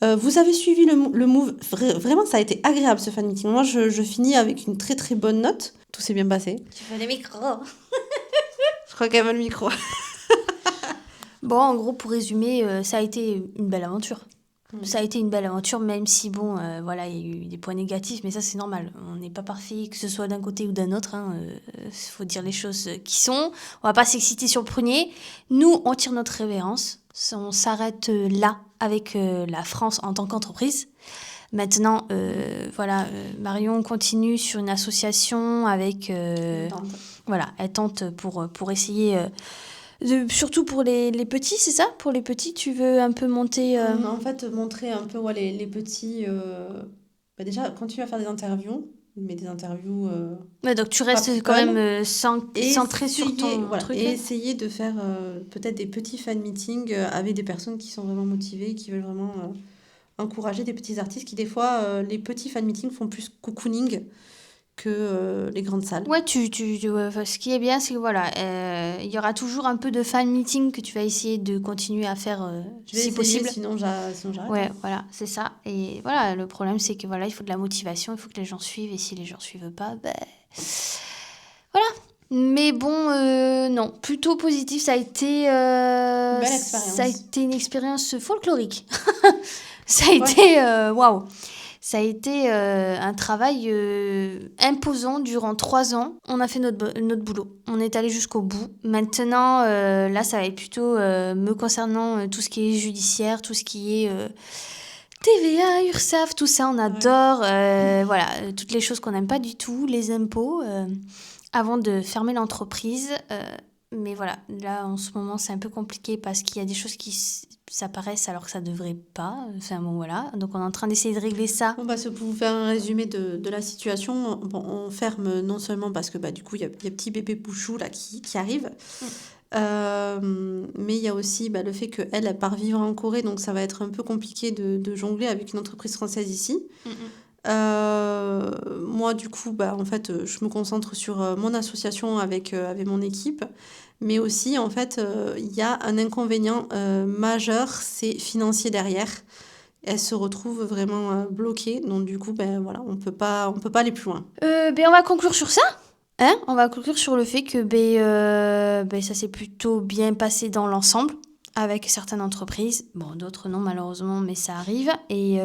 Vous avez suivi le move, vraiment ça a été agréable ce fan meeting. Moi je finis avec une très très bonne note, tout s'est bien passé. Tu fais des micros. Je crois qu'elle a le micro. Bon, en gros, pour résumer, ça a été une belle aventure. Ça a été une belle aventure, même si, bon, voilà, il y a eu des points négatifs, mais ça, c'est normal. On n'est pas parfait, que ce soit d'un côté ou d'un autre. Il faut dire les choses qui sont. On va pas s'exciter sur le prunier. Nous, on tire notre révérence. On s'arrête là avec la France en tant qu'entreprise. Maintenant, voilà, Marion continue sur une association avec... voilà, elle tente pour essayer... surtout pour les petits, c'est ça? Pour les petits, tu veux un peu monter... En fait, montrer un peu les petits... déjà, continue à faire des interviews, mais des interviews... Ouais, donc tu restes pas quand people. même centré sur ton Voilà, truc. et là. essayer de faire peut-être des petits fan meetings avec des personnes qui sont vraiment motivées, qui veulent vraiment encourager des petits artistes qui, des fois, les petits fan meetings font plus cocooning que les grandes salles. Ouais, ce qui est bien, c'est que voilà, il y aura toujours un peu de fan meeting que tu vas essayer de continuer à faire Je vais si essayer, possible. sinon j'arrête. Ouais, voilà, c'est ça. Et voilà, le problème, c'est que voilà, il faut de la motivation, il faut que les gens suivent, et si les gens suivent pas, voilà. Mais bon, non, plutôt positif, ça a été... Belle expérience. Ça a été une expérience folklorique. Ça a été... Waouh. Ça a été un travail imposant durant 3 ans. On a fait notre boulot. On est allé jusqu'au bout. Maintenant, là, ça va être plutôt me concernant tout ce qui est judiciaire, tout ce qui est TVA, URSSAF, tout ça, on adore. Voilà, toutes les choses qu'on n'aime pas du tout, les impôts, avant de fermer l'entreprise. Mais voilà, là, en ce moment, c'est un peu compliqué parce qu'il y a des choses qui s'apparaissent alors que ça ne devrait pas. Enfin, bon, voilà. Donc, on est en train d'essayer de régler ça. Bon, pour vous faire un résumé de la situation, bon, on ferme non seulement parce que du coup, il y a petit bébé Bouchou là, qui arrive, mais il y a aussi le fait qu'elle, elle part vivre en Corée, donc ça va être un peu compliqué de jongler avec une entreprise française ici. Moi, du coup, en fait, je me concentre sur mon association avec mon équipe. Mais aussi, en fait, il y a un inconvénient majeur, c'est financier derrière. Elle se retrouve vraiment bloquée. Donc, du coup, voilà, on peut pas aller plus loin. On va conclure sur ça. On va conclure sur le fait que ça s'est plutôt bien passé dans l'ensemble avec certaines entreprises. Bon, d'autres non, malheureusement, mais ça arrive. Les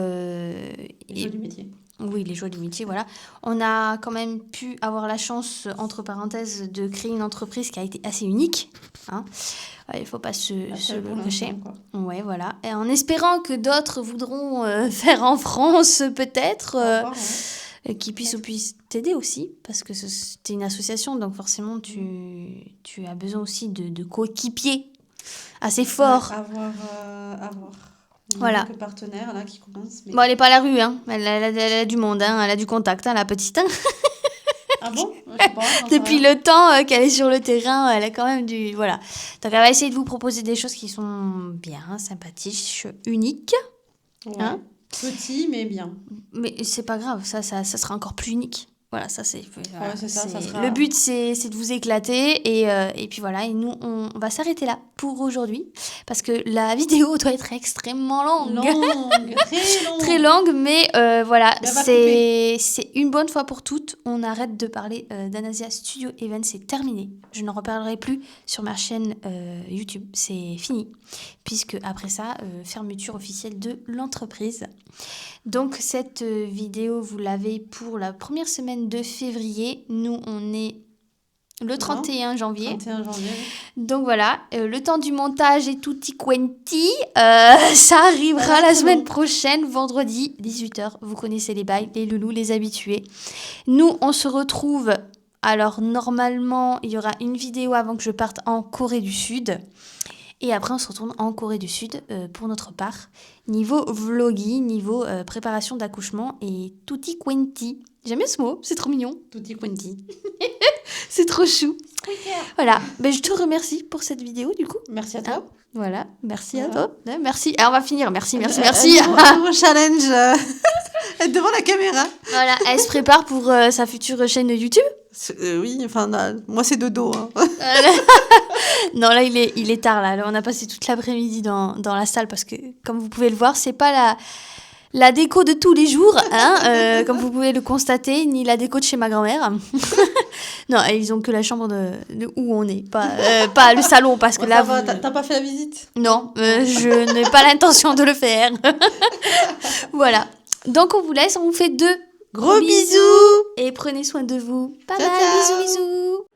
joies du métier. Oui, les joies du métier, voilà. On a quand même pu avoir la chance, entre parenthèses, de créer une entreprise qui a été assez unique. Il ne faut pas se le cacher. Ouais, voilà. Et en espérant que d'autres voudront faire en France, peut-être, qui puissent t'aider aussi, parce que c'est une association, donc forcément, tu as besoin aussi de coéquipiers assez forts. Avoir. Voilà. Quelques partenaires là qui commencent. Mais... Bon, elle n'est pas à la rue, hein. Elle a du monde, hein. Elle a du contact, hein, la petite. Ah bon? Depuis le temps qu'elle est sur le terrain, elle a quand même du... Voilà. Donc, elle va essayer de vous proposer des choses qui sont bien, sympathiques, uniques. Ouais. Petit, mais bien. Mais c'est pas grave, ça sera encore plus unique. Voilà, ça c'est... Voilà, c'est ça sera... Le but, c'est de vous éclater. Et puis voilà, et nous, on va s'arrêter là pour aujourd'hui. Parce que la vidéo doit être extrêmement longue. Très longue. Très longue, mais voilà, c'est une bonne fois pour toutes. On arrête de parler d'Anasia Studio Event, c'est terminé. Je n'en reparlerai plus sur ma chaîne YouTube, c'est fini. Puisque après ça, fermeture officielle de l'entreprise. Donc cette vidéo, vous l'avez pour la première semaine de février. Nous, on est le 31 janvier. 31 janvier. Donc voilà, le temps du montage et tutti quanti, ça arrivera la semaine prochaine, vendredi, 18h. Vous connaissez les bails, les loulous, les habitués. Nous, on se retrouve... Alors normalement, il y aura une vidéo avant que je parte en Corée du Sud. Et après, on se retourne en Corée du Sud pour notre part. Niveau vloggy, niveau préparation d'accouchement et tutti quanti. J'aime bien ce mot, c'est trop mignon. Tutti quanti. C'est trop chou. Voilà, je te remercie pour cette vidéo du coup. Merci à toi. Voilà, merci à toi. Merci. Alors, on va finir. Merci. Un nouveau challenge. Être devant la caméra. Voilà, elle se prépare pour sa future chaîne YouTube. Oui, enfin, moi c'est dodo. Hein. Non, là, il est tard. Là, on a passé toute l'après-midi dans la salle parce que, comme vous pouvez le voir, c'est pas la déco de tous les jours, hein, comme vous pouvez le constater, ni la déco de chez ma grand-mère. Non, ils ont que la chambre de où on est, pas le salon, parce que là... T'as pas fait la visite? Non, je n'ai pas l'intention de le faire. Voilà. Donc, on vous laisse, on vous fait 2 gros bisous. Et prenez soin de vous. Bye Ciao, bye, ciao. bisous.